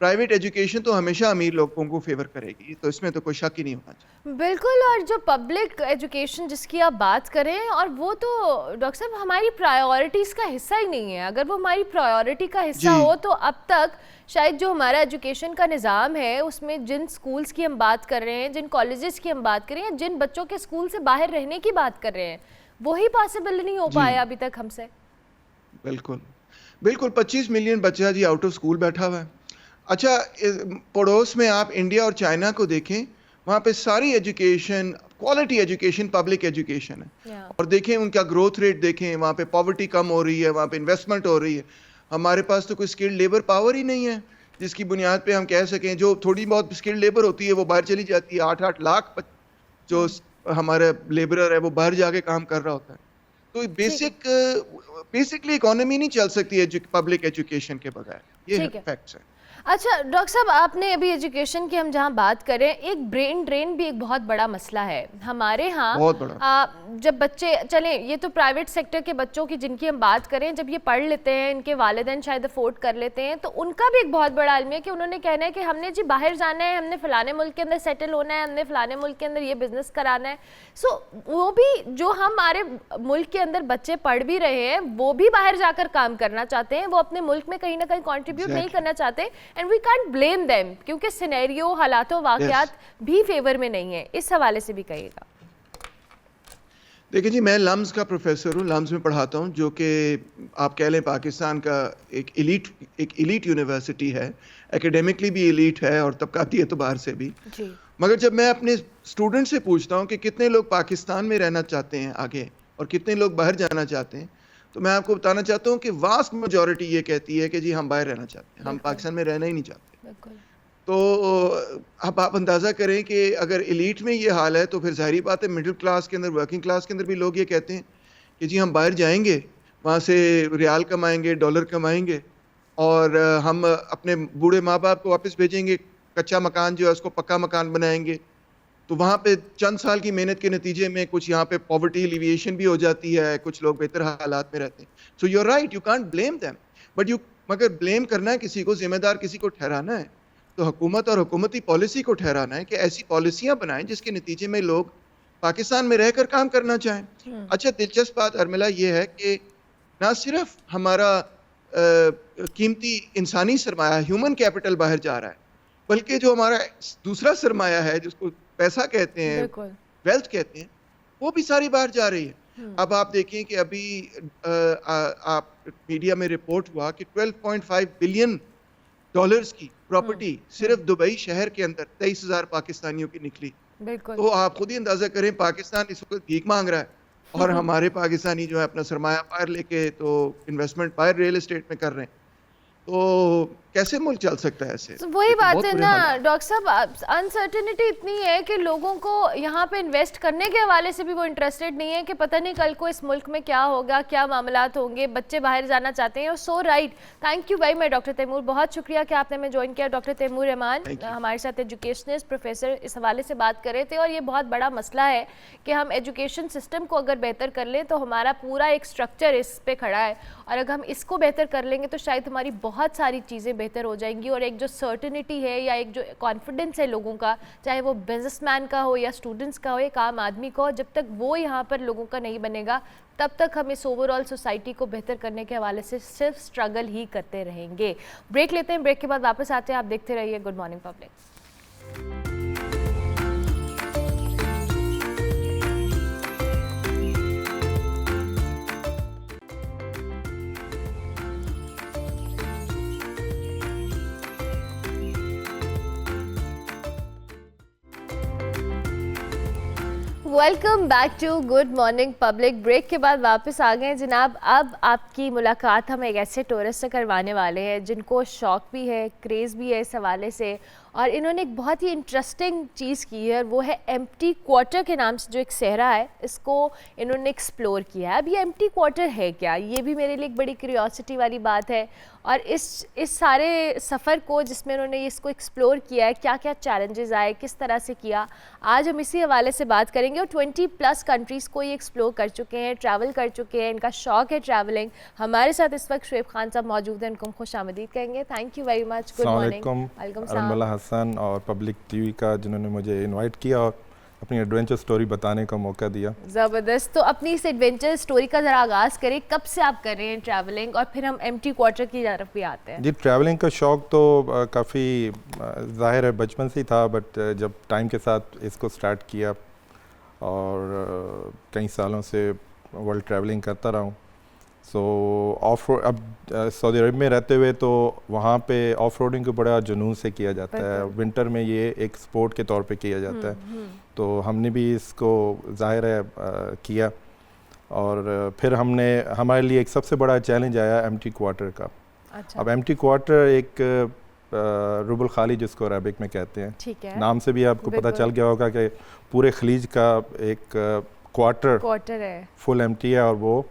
प्राइवेट एजुकेशन तो हमेशा अमीर लोगों को फेवर करेगी, तो इसमें तो कोई शक ही नहीं होना चाहिए। बिल्कुल। और जो पब्लिक एजुकेशन जिसकी आप बात करें, और वो तो डॉक्टर साहब हमारी प्रायोरिटीज़ का हिस्सा ही नहीं है। अगर वो हमारी प्रायोरिटी का हिस्सा हो तो अब तक शायद जो हमारा एजुकेशन का निज़ाम है उसमें जिन स्कूल्स की हम बात कर रहे हैं, जिन कॉलेजेस की हम बात कर रहे हैं, जिन बच्चों के स्कूल से बाहर रहने की बात कर रहे हैं, वही पॉसिबल नहीं हो पाया अभी तक हमसे। बिल्कुल बिल्कुल, 25 मिलियन बच्चा जी आउट ऑफ स्कूल बैठा हुआ है। अच्छा, पड़ोस में आप इंडिया और चाइना को देखें, वहाँ पे सारी education, quality education, public education है। और देखें उनका ग्रोथ रेट देखें, वहाँ पे पॉवर्टी कम हो रही है, वहाँ पे इन्वेस्टमेंट हो रही है। हमारे पास तो कोई स्किल्ड लेबर पावर ही नहीं है जिसकी बुनियाद पे हम कह सकें। जो थोड़ी बहुत स्किल्ड लेबर होती है वो बाहर चली जाती है। 8-8 लाख जो हमारा लेबरर है वो बाहर जाके काम कर रहा होता है। तो बेसिकली इकोनॉमी नहीं चल सकती है पब्लिक एजुकेशन के बगैर। ये फैक्ट्स है। अच्छा डॉक्टर साहब, आपने अभी एजुकेशन की हम जहाँ बात करें, एक ब्रेन ड्रेन भी एक बहुत बड़ा मसला है हमारे यहाँ। बहुत बड़ा। जब बच्चे चलें, ये तो प्राइवेट सेक्टर के बच्चों की जिनकी हम बात करें, जब ये पढ़ लेते हैं, इनके वालिदैन शायद अफोर्ड कर लेते हैं, तो उनका भी एक बहुत बड़ा आलम है कि उन्होंने कहना है कि हमने जी बाहर जाना है, हमने फ़लाने मुल्क के अंदर सेटल होना है, हमने फ़लाने मुल्क के अंदर ये बिज़नेस कराना है। सो वो भी जो हमारे मुल्क के अंदर बच्चे पढ़ भी रहे हैं, वो भी बाहर जाकर काम करना चाहते हैं, वो अपने मुल्क में कहीं ना कहीं कॉन्ट्रीब्यूट नहीं करना चाहते, and we can't blame them, क्योंकि सिनेरियो, हालातों, वाक़यात भी फेवर में नहीं है। इस हवाले से भी कहिएगा। देखिए जी, मैं लम्स का प्रोफेसर हूँ, लम्स में पढ़ाता हूँ, जो कि आप कह लें पाकिस्तान का एक इलीट यूनिवर्सिटी है, एकेडमिकली भी इलीट है और तबकाती एतबार से भी जी। मगर जब मैं अपने स्टूडेंट से पूछता हूँ कि कितने लोग पाकिस्तान में रहना चाहते हैं आगे और कितने लोग बाहर जाना चाहते हैं, तो मैं आपको बताना चाहता हूँ कि वास्ट मेजॉरिटी ये कहती है कि जी हम बाहर रहना चाहते हैं, हम पाकिस्तान में रहना ही नहीं चाहते। बिल्कुल। तो अब आप अंदाज़ा करें कि अगर एलीट में ये हाल है, तो फिर ज़ाहिर बात है मिडिल क्लास के अंदर, वर्किंग क्लास के अंदर भी लोग ये कहते हैं कि जी हम बाहर जाएंगे, वहाँ से रियाल कमाएंगे, डॉलर कमाएंगे और हम अपने बूढ़े माँ बाप को वापस भेजेंगे, कच्चा मकान जो है उसको पक्का मकान बनाएंगे। तो वहाँ पे चंद साल की मेहनत के नतीजे में कुछ यहाँ पे पॉवर्टी एलिविएशन भी हो जाती है, कुछ लोग बेहतर हालात में रहते हैं। So you are right, you can't blame them, but मगर ब्लेम करना है किसी को, जिम्मेदार किसी को ठहराना है, तो हुकूमत और हुकूमती पॉलिसी को ठहराना है कि ऐसी पॉलिसियां बनाएं जिसके नतीजे में लोग पाकिस्तान में रहकर काम करना चाहें। अच्छा, दिलचस्प बात अर्मिला ये है कि ना सिर्फ हमारा कीमती इंसानी सरमाया, ह्यूमन कैपिटल बाहर जा रहा है, बल्कि जो हमारा दूसरा सरमाया है जिसको पैसा कहते हैं, वेल्थ कहते हैं, वो भी सारी बाहर जा रही है। अब आप देखें कि अभी आप मीडिया में रिपोर्ट हुआ कि 12.5 बिलियन डॉलर्स की प्रॉपर्टी सिर्फ दुबई शहर के अंदर 23,000 पाकिस्तानियों की निकली। तो आप खुद ही अंदाजा करें, पाकिस्तान इस वक्त भीख मांग रहा है और हमारे पाकिस्तानी जो है अपना सरमाया बाहर लेके तो इन्वेस्टमेंट बाहर रियल एस्टेट में कर रहे हैं। तो कैसे मुल्क चल सकता है ऐसे? तो वही बात है ना डॉक्टर साहब, अनसर्टेनिटी इतनी है कि लोगों को यहाँ पे इन्वेस्ट करने के हवाले से भी वो इंटरेस्टेड नहीं है कि पता नहीं कल को इस मुल्क में क्या होगा, क्या मामलात होंगे, बच्चे बाहर जाना चाहते हैं। और so right, thank you very much doctor Taimur, बहुत शुक्रिया कि आपने हमें ज्वाइन किया। डॉक्टर तैमूर रहमान हमारे साथ एजुकेशनिस्ट प्रोफेसर इस हवाले से बात कर रहे थे, और ये बहुत बड़ा मसला है कि हम एजुकेशन सिस्टम को अगर बेहतर कर लें तो हमारा पूरा एक स्ट्रक्चर इस पे खड़ा है, और अगर हम इसको बेहतर कर लेंगे तो शायद हमारी बहुत सारी चीज़ें बेहतर हो जाएंगी। और एक जो सर्टेनिटी है या एक जो कॉन्फिडेंस है लोगों का, चाहे वो बिजनेसमैन का हो या स्टूडेंट्स का हो, एक आम आदमी का हो, जब तक वो यहाँ पर लोगों का नहीं बनेगा तब तक हम इस ओवरऑल सोसाइटी को बेहतर करने के हवाले से सिर्फ स्ट्रगल ही करते रहेंगे। ब्रेक लेते हैं, ब्रेक के बाद वापस आते हैं। आप देखते रहिए good morning public. Welcome back to good morning public. Break के बाद वापस आ गए जनाब। अब आपकी मुलाकात हम एक ऐसे टूरिस्ट से करवाने वाले हैं जिनको शौक़ भी है, क्रेज़ भी है इस हवाले से, और इन्होंने एक बहुत ही इंटरेस्टिंग चीज़ की है, और वो है एम्प्टी क्वार्टर के नाम से जो एक सहरा है, इसको इन्होंने एक्सप्लोर किया है। अब ये एम्प्टी क्वार्टर है क्या, ये भी मेरे लिए एक बड़ी क्यूरियोसिटी वाली बात है। और इस सारे सफ़र को जिसमें इन्होंने इसको एक्सप्लोर किया है, क्या क्या चैलेंजेस आए, किस तरह से किया, आज हम इसी हवाले से बात करेंगे। और 20+ कंट्रीज़ को ये एक्सप्लोर कर चुके हैं, ट्रैवल कर चुके हैं, इनका शौक़ है ट्रैवलिंग। हमारे साथ इस वक्त शुएब खान साहब मौजूद हैं, उनको खुश आमदीद कहेंगे। Thank you very much. Good morning. वालेकुम सलाम और पब्लिक टीवी का जिन्होंने मुझे इनवाइट किया और अपनी एडवेंचर स्टोरी बताने का मौका दिया। ज़बरदस्त। तो अपनी इस एडवेंचर स्टोरी का ज़रा आगाज़ करें, कब से आप कर रहे हैं ट्रैवलिंग, और फिर हम एम्प्टी क्वार्टर की तरफ भी आते हैं। जी, ट्रैवलिंग का शौक़ तो काफ़ी ज़ाहिर है बचपन से ही था, बट जब टाइम के साथ इसको स्टार्ट किया और कई सालों से वर्ल्ड ट्रैवलिंग करता रहा हूँ। सो ऑफ रोड, अब सऊदी अरब में रहते हुए तो वहाँ पे ऑफ रोडिंग को बड़ा जुनून से किया जाता है। विंटर में ये एक स्पोर्ट के तौर पे किया जाता है, तो हमने भी इसको ज़ाहिर है किया। और फिर हमारे लिए एक सबसे बड़ा चैलेंज आया एम्प्टी क्वार्टर का। अच्छा। अब एम्प्टी क्वार्टर एक रुबुल खाली जिसको अरबिक में कहते हैं, ठीक है, नाम से भी आपको पता चल गया होगा कि पूरे खलीज का एक क्वार्टर है, फुल एम्प्टी है और वो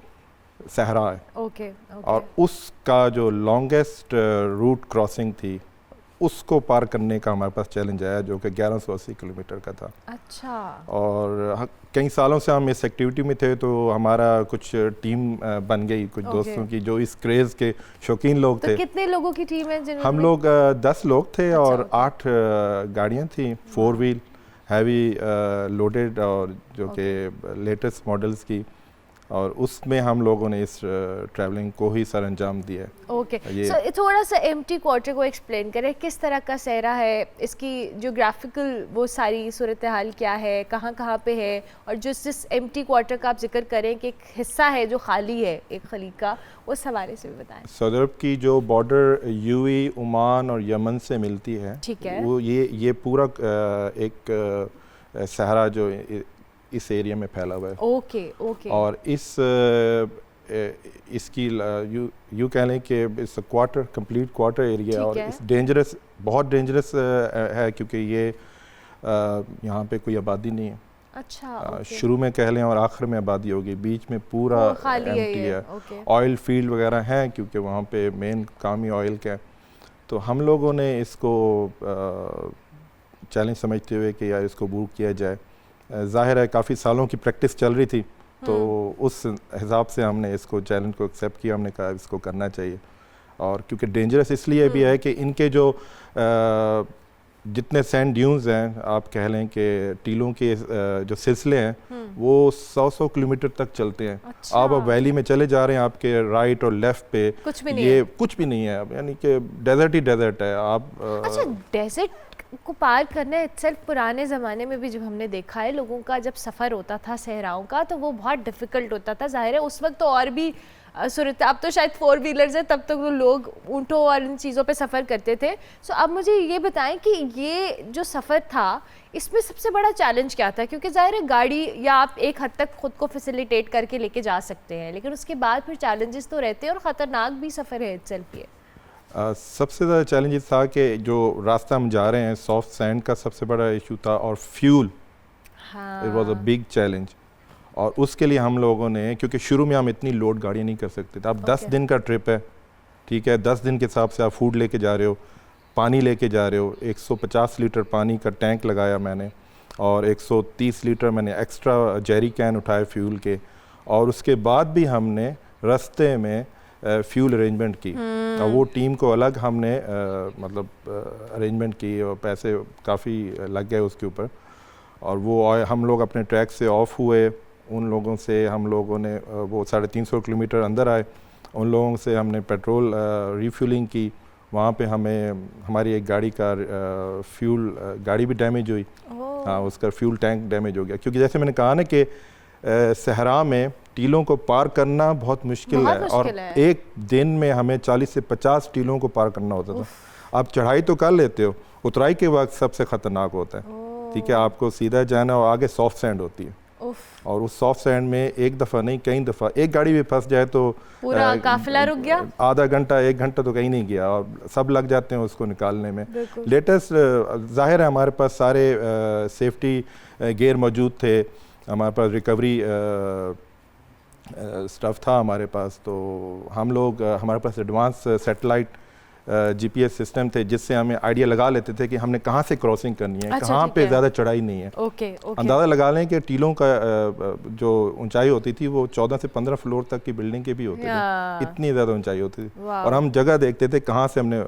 सहरा है। ओके। और उसका जो लॉन्गेस्ट रूट क्रॉसिंग थी उसको पार करने का हमारे पास चैलेंज आया जो कि 1180 किलोमीटर का था। अच्छा। और कई सालों से हम इस एक्टिविटी में थे, तो हमारा कुछ टीम बन गई कुछ दोस्तों की जो इस क्रेज़ के शौकीन लोग तो थे। कितने लोगों की टीम है जिन्होंने? हम लोग 10 लोग थे और अच्छा, 8 गाड़ियाँ थी, 4 व्हील हैवी लोडेड और जो कि लेटेस्ट मॉडल्स की, और उसमें हम लोगों ने इस ट्रैवलिंग को ही सर अंजाम दिया। ओके, ये सो थोड़ा सा एम्प्टी क्वार्टर को एक्सप्लेन करें, किस तरह का सहरा है, इसकी ज्योग्राफिकल वो सारी सूरत हाल क्या है, कहाँ कहाँ पे है, और जिस एम्प्टी क्वार्टर का आप जिक्र करें कि एक हिस्सा है जो खाली है एक खलीग का, उस हवाले से भी बताएं। सऊदी अरब की जो बॉर्डर यूएई, ओमान और यमन से मिलती है, ठीक है, वो ये पूरा एक सहरा जो इस एरिया में फैला हुआ है। Okay okay. और इसकी यू कह लें कि इस क्वार्टर, कंप्लीट क्वार्टर एरिया, और इस डेंजरस, बहुत डेंजरस है क्योंकि ये यहाँ पे कोई आबादी नहीं है। अच्छा, शुरू में कह लें और आखिर में आबादी होगी, बीच में पूरा एम्प्टी है। ऑयल फील्ड वगैरह हैं क्योंकि वहाँ पे मेन काम ही ऑयल का है। तो हम लोगों ने इसको चैलेंज समझते हुए कि यार इसको बुक किया जाए। ज़ाहिर है काफ़ी सालों की प्रैक्टिस चल रही थी, तो उस हिसाब से हमने इसको चैलेंज को एक्सेप्ट किया, हमने कहा इसको करना चाहिए। और क्योंकि डेंजरस इसलिए भी है कि इनके जो जितने सैंड ड्यून्स हैं, आप कह लें कि टीलों के जो सिलसिले हैं, वो 100 किलोमीटर तक चलते हैं। अच्छा। आप वैली में चले जा रहे हैं, आपके राइट और लेफ्ट पे कुछ भी नहीं ये है। कुछ भी नहीं है, यानी कि डेजर्ट ही डेजर्ट है। आप अच्छा, डेजर्ट को पार करना इटसेल्फ पुराने ज़माने में भी जब हमने देखा है लोगों का जब सफ़र होता था सहराओं का, तो वो बहुत डिफ़िकल्ट होता था। ज़ाहिर है उस वक्त तो और भी सूरत, अब तो शायद 4 व्हीलर्स है, तब तक वो लोग ऊँटों और इन चीज़ों पे सफ़र करते थे। सो अब मुझे ये बताएं कि ये जो सफ़र था इसमें सबसे बड़ा चैलेंज क्या था? क्योंकि ज़ाहिर है गाड़ी या आप एक हद तक ख़ुद को फैसिलिटेट करके लेके जा सकते हैं, लेकिन उसके बाद फिर चैलेंजेस तो रहते हैं और ख़तरनाक भी सफ़र है इटसेल्फ ये। सबसे ज़्यादा चैलेंजेस था कि जो रास्ता हम जा रहे हैं, सॉफ्ट सैंड का सबसे बड़ा इशू था, और fuel, it was a big challenge. और उसके लिए हम लोगों ने, क्योंकि शुरू में हम इतनी लोड गाड़ियाँ नहीं कर सकते थे। अब 10 दिन का ट्रिप है, ठीक है, 10 दिन के हिसाब से आप फूड लेके जा रहे हो, पानी लेके जा रहे हो। 150 लीटर पानी का टैंक लगाया मैंने, और 130 लीटर मैंने एक्स्ट्रा जेरी कैन उठाए फ्यूल के, और उसके बाद भी हमने रास्ते में फ्यूल अरेंजमेंट की। और वो टीम को अलग हमने मतलब अरेंजमेंट की, और पैसे काफ़ी लग गए उसके ऊपर। और वो हम लोग अपने ट्रैक से ऑफ हुए, उन लोगों से हम लोगों ने वो 350 किलोमीटर अंदर आए, उन लोगों से हमने पेट्रोल रिफ्यूलिंग की। वहाँ पे हमें हमारी एक गाड़ी का फ्यूल गाड़ी भी डैमेज हुई। हाँ, उसका फ्यूल टैंक डैमेज हो गया, क्योंकि जैसे मैंने कहा ना कि सहरा में टीलों को पार करना बहुत मुश्किल है, और एक दिन में हमें 40 से 50 टीलों को पार करना होता था। आप चढ़ाई तो कर लेते हो, उतराई के वक्त सबसे ख़तरनाक होता है। ठीक है, आपको सीधा जाना और आगे सॉफ्ट सैंड होती है, और उस सॉफ्ट सैंड में एक दफ़ा नहीं कई दफ़ा, एक गाड़ी भी फंस जाए तो पूरा काफिला रुक गया, आधा घंटा 1 घंटा तो कहीं नहीं गया, और सब लग जाते हैं उसको निकालने में। लेटेस्ट ज़ाहिर है हमारे पास सारे सेफ्टी गियर मौजूद थे, हमारे पास रिकवरी स्टफ़ था हमारे पास। तो हम लोग हमारे पास एडवांस सेटेलाइट GPS सिस्टम थे, जिससे हमें आइडिया लगा लेते थे कि हमने कहाँ से क्रॉसिंग करनी है, अच्छा, कहाँ पे ज़्यादा चढ़ाई नहीं है। अंदाज़ा लगा लें कि टीलों का जो ऊंचाई होती थी वो 14 से 15 फ्लोर तक की बिल्डिंग के भी होते थे, इतनी ज़्यादा ऊंचाई होती थी। और हम जगह देखते थे कहाँ से हमने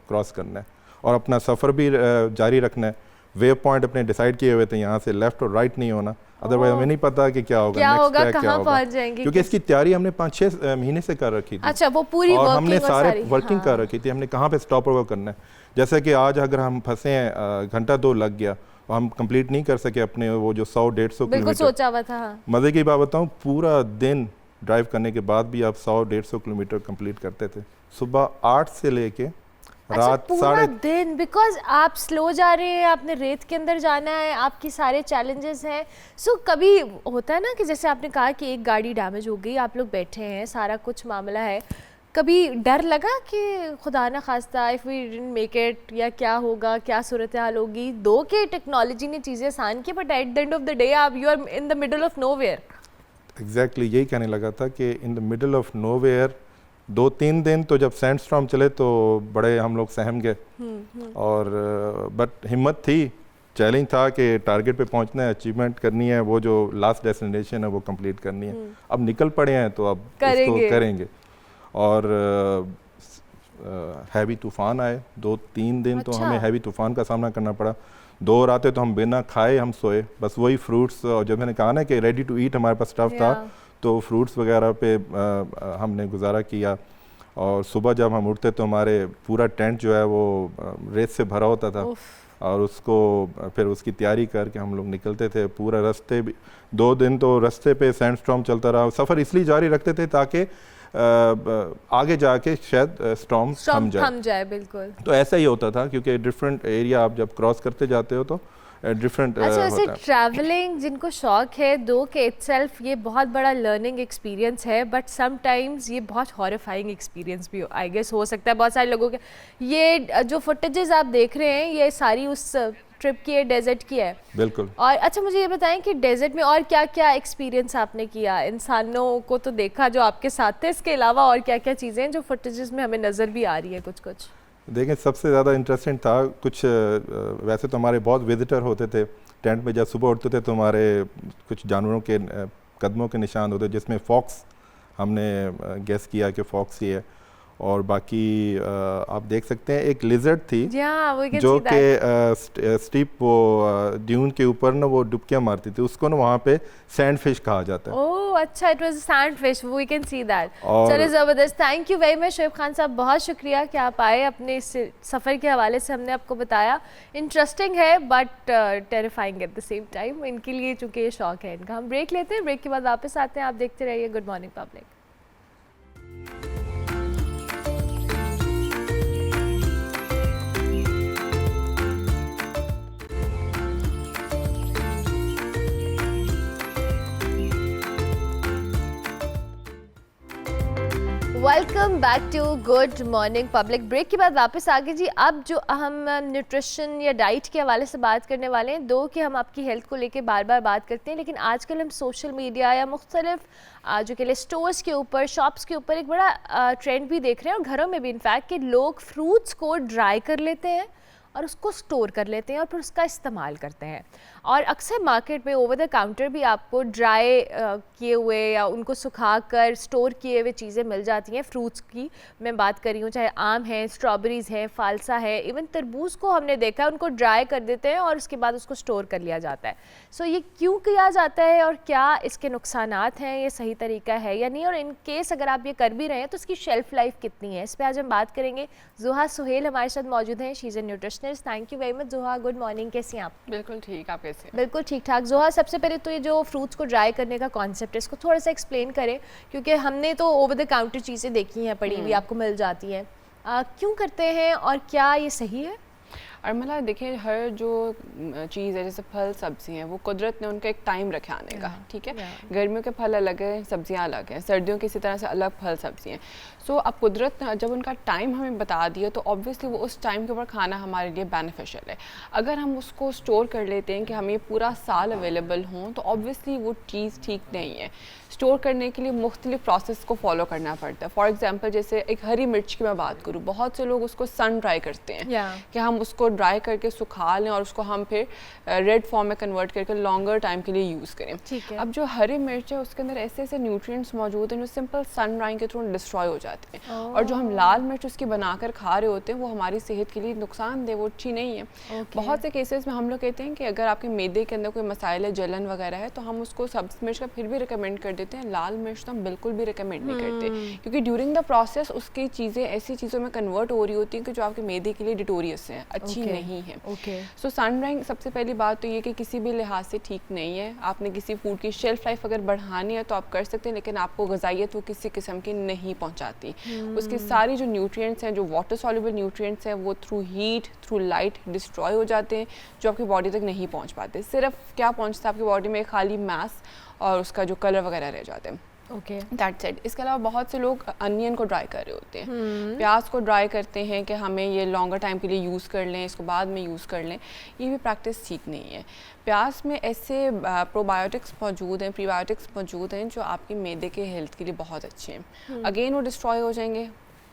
क्रॉस करना है, और अपना सफ़र भी जारी रखना है। वेव पॉइंट अपने डिसाइड किए हुए थे, यहाँ से लेफ्ट और राइट नहीं होना, अदरवाइज हमें नहीं पता कि क्या होगा, कहाँ पहुँच जाएंगे, क्योंकि इसकी तैयारी हमने 5-6 महीने से कर रखी थी। अच्छा, वो पूरी और हमने सारे वर्किंग कर रखी थी, हमने कहाँ पे स्टॉप ओवर करना है। जैसे कि आज अगर हम फंसे हैं, घंटा 2 लग गया और हम कंप्लीट नहीं कर सके अपने वो जो 100-150 किलोमीटर सोचा हुआ था। मज़े की बात बताऊँ, पूरा दिन ड्राइव करने के बाद भी आप 100-150 किलोमीटर कंप्लीट करते थे, सुबह 8 से लेके रात पूरा दिन, बिकॉज आप स्लो जा रहे हैं, आपने रेत के अंदर जाना है, आपकी सारे चैलेंजेस हैं। सो कभी होता है ना कि जैसे आपने कहा कि एक गाड़ी डैमेज हो गई, आप लोग बैठे हैं, सारा कुछ मामला है, कभी डर लगा कि खुदा न खास्ता if we didn't make it, या क्या होगा, क्या सूरत हाल होगी? दो के टेक्नोलॉजी ने चीज़ें आसान की, but at the end of the day आप you are in the middle of nowhere. Exactly यही कहने लगा था कि in the middle of nowhere 2-3 दिन तो जब सैंडस्टॉर्म चले तो बड़े हम लोग सहम गए, और बट हिम्मत थी, चैलेंज था कि टारगेट पे पहुंचना है, अचीवमेंट करनी है, वो जो लास्ट डेस्टिनेशन है वो कंप्लीट करनी है। अब निकल पड़े हैं तो अब इसको करेंगे। और हैवी तूफ़ान आए, 2-3 दिन तो हमें हैवी तूफ़ान का सामना करना पड़ा। 2 रातें तो हम बिना खाए हम सोए, बस वही फ्रूट्स, और जब मैंने कहा ना कि रेडी टू ईट हमारे पास स्टफ था, तो फ्रूट्स वगैरह पे हमने गुजारा किया। और सुबह जब हम उठते तो हमारे पूरा टेंट जो है वो रेत से भरा होता था, और उसको फिर उसकी तैयारी करके हम लोग निकलते थे। पूरा रास्ते भी 2 दिन तो रास्ते पे सैंडस्टॉर्म चलता रहा। सफ़र इसलिए जारी रखते थे ताकि आगे जाके शायद स्टॉर्म थम जाए। बिल्कुल। तो ऐसा ही होता था, क्योंकि डिफरेंट एरिया आप जब क्रॉस करते जाते हो तो डिफरेंट अच्छा, ऐसे ट्रैवलिंग जिनको शौक है दो के इटसेल्फ ये बहुत बड़ा लर्निंग एक्सपीरियंस है, बट समटाइम्स ये बहुत हॉरिफाइंग एक्सपीरियंस भी आई गेस हो सकता है बहुत सारे लोगों के। ये जो फुटेजेस आप देख रहे हैं ये सारी उस ट्रिप की है, डेजर्ट की है। बिल्कुल। और अच्छा मुझे ये बताएं कि डेजर्ट में और क्या क्या एक्सपीरियंस आपने किया? इंसानों को तो देखा जो आपके साथ थे, इसके अलावा और क्या क्या चीज़ें हैं जो फुटेजेस में हमें नज़र भी आ रही है? कुछ देखें, सबसे ज़्यादा इंटरेस्टिंग था कुछ, वैसे तो हमारे बहुत विजिटर होते थे टेंट में, जब सुबह उठते थे तो हमारे कुछ जानवरों के कदमों के निशान होते, जिसमें फॉक्स हमने गेस किया कि फॉक्स ही है। और बाकी आप देख सकते हैं एक लिजर्ड थी जो कि स्टीप वो ड्यून के ऊपर ना वो डुबकियां मारती थी, उसको ना वहाँ पे सैंड फिश कहा जाता है। ओह अच्छा, it was sand fish, we can see that. चलिए ज़बरदस्त, thank you very much Shoaib Khan साहब, बहुत शुक्रिया कि आप आए, अपने इस सफ़र के हवाले से हमने आपको बताया। इंटरेस्टिंग है but terrifying at the same time, इनके लिए चूँकि ये शौक है इनका। हम ब्रेक लेते हैं, ब्रेक के बाद वापस आते हैं। आप देखते रहिए good morning public. Welcome back to good morning public. Break के बाद वापस आ गए जी। अब जो हम न्यूट्रिशन या डाइट के हवाले से बात करने वाले हैं, दो कि हम आपकी हेल्थ को लेके बार बार बात करते हैं, लेकिन आजकल हम सोशल मीडिया या मुख्तलिफ जो के लिए स्टोर्स के ऊपर, शॉप्स के ऊपर एक बड़ा ट्रेंड भी देख रहे हैं, और घरों में भी इनफैक्ट, कि लोग फ्रूट्स को ड्राई कर लेते हैं और उसको स्टोर कर लेते हैं और फिर उसका इस्तेमाल करते हैं। और अक्सर मार्केट में ओवर द काउंटर भी आपको ड्राई किए हुए या उनको सुखाकर स्टोर किए हुए चीज़ें मिल जाती हैं। फ्रूट्स की मैं बात कर रही हूँ, चाहे आम है, स्ट्रॉबेरीज़ है, फालसा है, इवन तरबूज़ को हमने देखा है, उनको ड्राई कर देते हैं और उसके बाद उसको स्टोर कर लिया जाता है। सो ये क्यों किया जाता है और क्या इसके नुकसानात हैं, ये सही तरीका है या नहीं, और इन केस अगर आप ये कर भी रहे हैं तो इसकी शेल्फ़ लाइफ कितनी है, इस पर आज हम बात करेंगे। ज़ुहा सुहेल हमारे साथ मौजूद हैं, she is a nutritionist. Thank you very much Zuha, good morning, कैसी हैं आप? बिल्कुल ठीक, आप कैसे? बिल्कुल ठीक ठाक। ज़ुहा, सबसे पहले तो ये जो फ्रूट्स को ड्राई करने का कॉन्सेप्ट है, इसको थोड़ा सा एक्सप्लेन करें, क्योंकि हमने तो ओवर द काउंटर चीज़ें देखी हैं, पड़ी हुई आपको मिल जाती हैं। क्यों करते हैं और क्या ये सही है? अरमला देखिए, हर जो चीज़ है जैसे फल सब्जी हैं, वो कुदरत ने उनका एक टाइम रखा आने का, ठीक है। गर्मियों के फल अलग हैं, सब्जियां अलग हैं, सर्दियों की इसी तरह से अलग फल सब्जी हैं। सो अब कुदरत ने जब उनका टाइम हमें बता दिया तो ऑब्वियसली वो उस टाइम के ऊपर खाना हमारे लिए बेनिफिशियल है। अगर हम उसको स्टोर कर लेते हैं कि हम ये पूरा साल अवेलेबल हों, तो ऑब्वियसली वो चीज़ ठीक नहीं है। स्टोर करने के लिए मुख्तलिफ प्रोसेस को फॉलो करना पड़ता है। फॉर एग्जांपल जैसे एक हरी मिर्च की मैं बात करूँ, बहुत से लोग उसको सन ड्राई करते हैं कि हम उसको ड्राई करके सुखा लें और उसको हम फिर रेड फॉर्म में कन्वर्ट करके लॉन्गर टाइम के लिए यूज़ करें। अब जो हरी मिर्च है उसके अंदर ऐसे ऐसे न्यूट्रिएंट्स मौजूद हैं जो सिंपल सन ड्राइंग के थ्रू डिस्ट्रॉय हो जाते हैं, और जो हम लाल मिर्च उसकी बनाकर खा रहे होते हैं वो हमारी सेहत के लिए नुकसानदेह, वो अच्छी नहीं है। बहुत से केसेस में हम लोग कहते हैं कि अगर आपके मैदे के अंदर कोई मसाइल है, जलन वगैरह है, तो हम उसको सब्ज़ मिर्च का फिर भी रिकमेंड कर देते हैं। लाल मिर्च तो हम बिल्कुल भी रिकमेंड नहीं करते, क्योंकि ड्यूरिंग द प्रोसेस उसकी चीज़ें ऐसी चीज़ों में कन्वर्ट हो रही होती हैं कि जो आपके मैदे के लिए डिटोरियस हैं, अच्छी नहीं है। सो सन ड्राइंग सबसे पहली बात तो ये कि किसी भी लिहाज से ठीक नहीं है। आपने किसी फूड की शेल्फ लाइफ अगर बढ़ानी है तो आप कर सकते हैं, लेकिन आपको ग़िज़ाइयत वो किसी किस्म की नहीं पहुँचाती। उसकी सारी जो न्यूट्रिएंट्स हैं, जो वाटर सॉल्युबल न्यूट्रिएंट्स हैं, वो through heat, through light destroy हो जाते हैं, जो आपकी बॉडी तक नहीं पहुँच पाते। सिर्फ क्या पहुँचता है आपकी बॉडी में, खाली मास और उसका जो कलर वगैरह रह जाते हैं। Okay, that's it. इसके अलावा बहुत से लोग अनियन को ड्राई कर रहे होते हैं, प्याज को ड्राई करते हैं कि हमें ये लॉन्गर टाइम के लिए यूज़ कर लें, इसको बाद में यूज़ कर लें। ये भी प्रैक्टिस ठीक नहीं है। प्याज में ऐसे प्रोबायोटिक्स मौजूद हैं, प्रीबायोटिक्स मौजूद हैं जो आपकी मैदे के हेल्थ के लिए बहुत अच्छे हैं। अगेन वो डिस्ट्रॉय हो जाएंगे,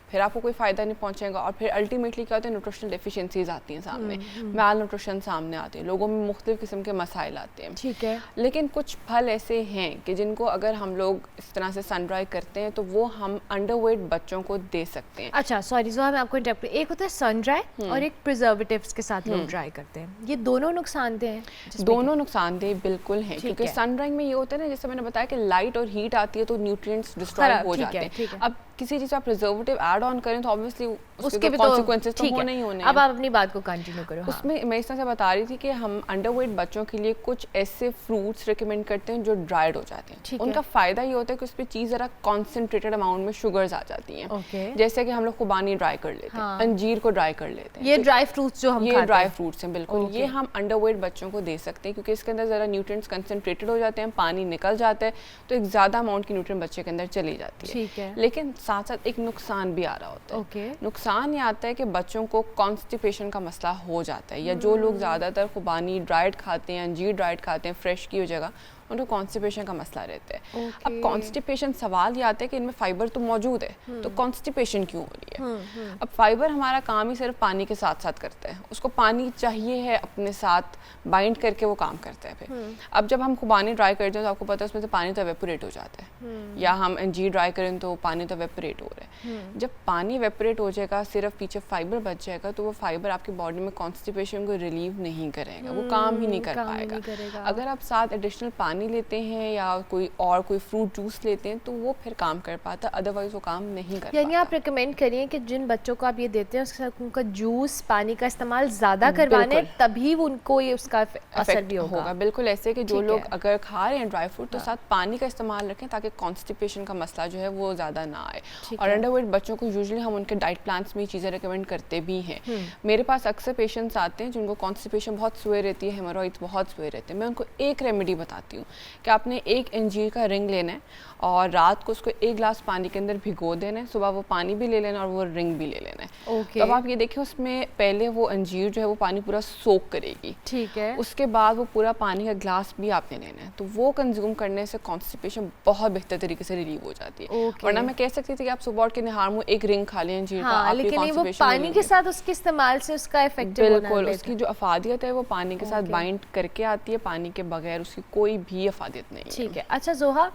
फिर आपको कोई फ़ायदा नहीं पहुंचेगा, और फिर अल्टीमेटली क्या होता है, न्यूट्रिशनल डेफिशिएंसीज आती हैं सामने, माल न्यूट्रिशन सामने आते हैं, लोगों में मुख्तलिफ किस्म के मसाइल आते हैं। ठीक है, लेकिन कुछ फल ऐसे हैं कि जिनको अगर हम लोग इस तरह से सन ड्राई करते हैं तो वो हम अंडरवेट बच्चों को दे सकते हैं। अच्छा सॉरी जोहा, मैं आपको इंटरप्ट, एक होता है सन ड्राई और एक प्रिजर्वेटिव्स के साथ लोग ड्राई करते हैं, ये दोनों नुकसानदेह हैं? दोनों नुकसानदेह बिल्कुल हैं, क्योंकि सन ड्राइंग में ये होता है ना, जैसे मैंने बताया कि लाइट और हीट आती है तो न्यूट्रिएंट्स डिस्ट्रॉय हो जाते हैं। अब किसी चीज़ का प्रिजर्वेटिव ऐड ऑन करें तो ऑब्वियसली उसके भी कॉन्सिक्वेंसेस तो होने ही होने हैं। अब आप अपनी बात को कंटिन्यू करो। उसमें मैं इस तरह से बता रही थी कि हम अंडरवेट बच्चों के लिए कुछ ऐसे फ्रूट्स रिकमेंड करते हैं जो ड्राइड हो जाते हैं। उनका फ़ायदा ये होता है कि उस पर चीज़ ज़रा कॉन्सेंट्रेटेड अमाउंट में शुगर्स आ जाती हैं। जैसे कि हम लोग खुबानी ड्राई कर लेते हैं, अंजीर को ड्राई कर लेते हैं, ये ड्राई फ्रूट्स जो हम खाते हैं, ये ड्राई फ्रूट्स हैं बिल्कुल। ये हम अंडरवेट बच्चों को दे सकते हैं क्योंकि इसके अंदर ज़रा न्यूट्रिएंट्स कंसंट्रेटेड हो जाते हैं, पानी निकल जाता है, तो एक ज़्यादा अमाउंट की न्यूट्रिएंट बच्चे के अंदर चली जाती है। लेकिन साथ साथ एक नुकसान भी आ रहा होता है। नुकसान ये आता है कि बच्चों को कॉन्स्टिपेशन का मसला हो जाता है, या जो लोग ज़्यादातर खुबानी ड्राइड खाते हैं, अंजीर ड्राइड खाते हैं फ्रेश की जगह, उनको कॉन्स्टिपेशन का मसला रहता है। अब कॉन्स्टिपेशन, सवाल ये आता है कि इनमें फाइबर तो मौजूद है, तो कॉन्स्टिपेशन क्यों हो रही है? अब फाइबर हमारा काम ही सिर्फ पानी के साथ साथ करता है, उसको पानी चाहिए है अपने साथ बाइंड करके वो काम करता है। फिर अब जब हम खुबानी ड्राई करते हैं तो आपको पता है उसमें से पानी तो एवेपोरेट हो जाता है, या हम अंजीर ड्राई करें तो पानी तो एवेपोरेट हो रहा है। जब पानी एवेपोरेट हो जाएगा, सिर्फ पीछे फाइबर बच जाएगा, तो वो फाइबर आपकी बॉडी में कॉन्स्टिपेशन को रिलीव नहीं करेगा, वो काम ही नहीं कर पाएगा। अगर आप साथ एडिशनल पानी लेते हैं या कोई फ्रूट जूस लेते हैं तो वो फिर काम कर पाता है, अदरवाइज वो काम नहीं कर पाता। यानी आप रिकमेंड करिए कि जिन बच्चों को आप ये देते हैं उसके साथ उनका जूस, पानी का इस्तेमाल ज़्यादा करवाने, तभी उनको ये उसका असर भी होगा। बिल्कुल ऐसे कि जो लोग अगर खा रहे हैं ड्राई फ्रूट तो साथ पानी का इस्तेमाल रखें ताकि कॉन्स्टिपेशन का मसला जो है वो ज़्यादा ना आए। और अंडरवेट बच्चों को यूजुअली हम उनके डाइट प्लान्स में ये चीज़ें रिकमेंड करते भी हैं। मेरे पास अक्सर पेशेंट्स आते हैं जिनको कॉन्स्टिपेशन बहुत सुए रहती है, हेमोरॉइड्स बहुत सुए रहते हैं। मैं उनको एक रेमेडी बताती हूँ कि आपने एक अंजीर का रिंग लेना है और रात को उसको 1 गिलास पानी के अंदर भिगो देना है, सुबह वो पानी भी ले लेना और वो रिंग भी ले लेना है। तो अब आप ये देखिए उसमें पहले वो अंजीर जो है वो पानी पूरा सोक करेगी, ठीक है, उसके बाद वो पूरा पानी का ग्लास भी आपने लेना है, तो वो कंज्यूम करने से कॉन्स्टिपेशन बहुत बेहतर तरीके से रिलीव हो जाती है। वरना मैं कह सकती थी कि आप सुबह उठ के निहार मुँह एक रिंग खा लें अंजीर का, लेकिन वो पानी के साथ उसके इस्तेमाल से उसका इफेक्ट बिल्कुल, उसकी जो अफादियत है वो पानी के साथ बाइंड करके आती है, पानी के बगैर उसकी कोई भी अफादियत नहीं है। ठीक है। अच्छा जोहा,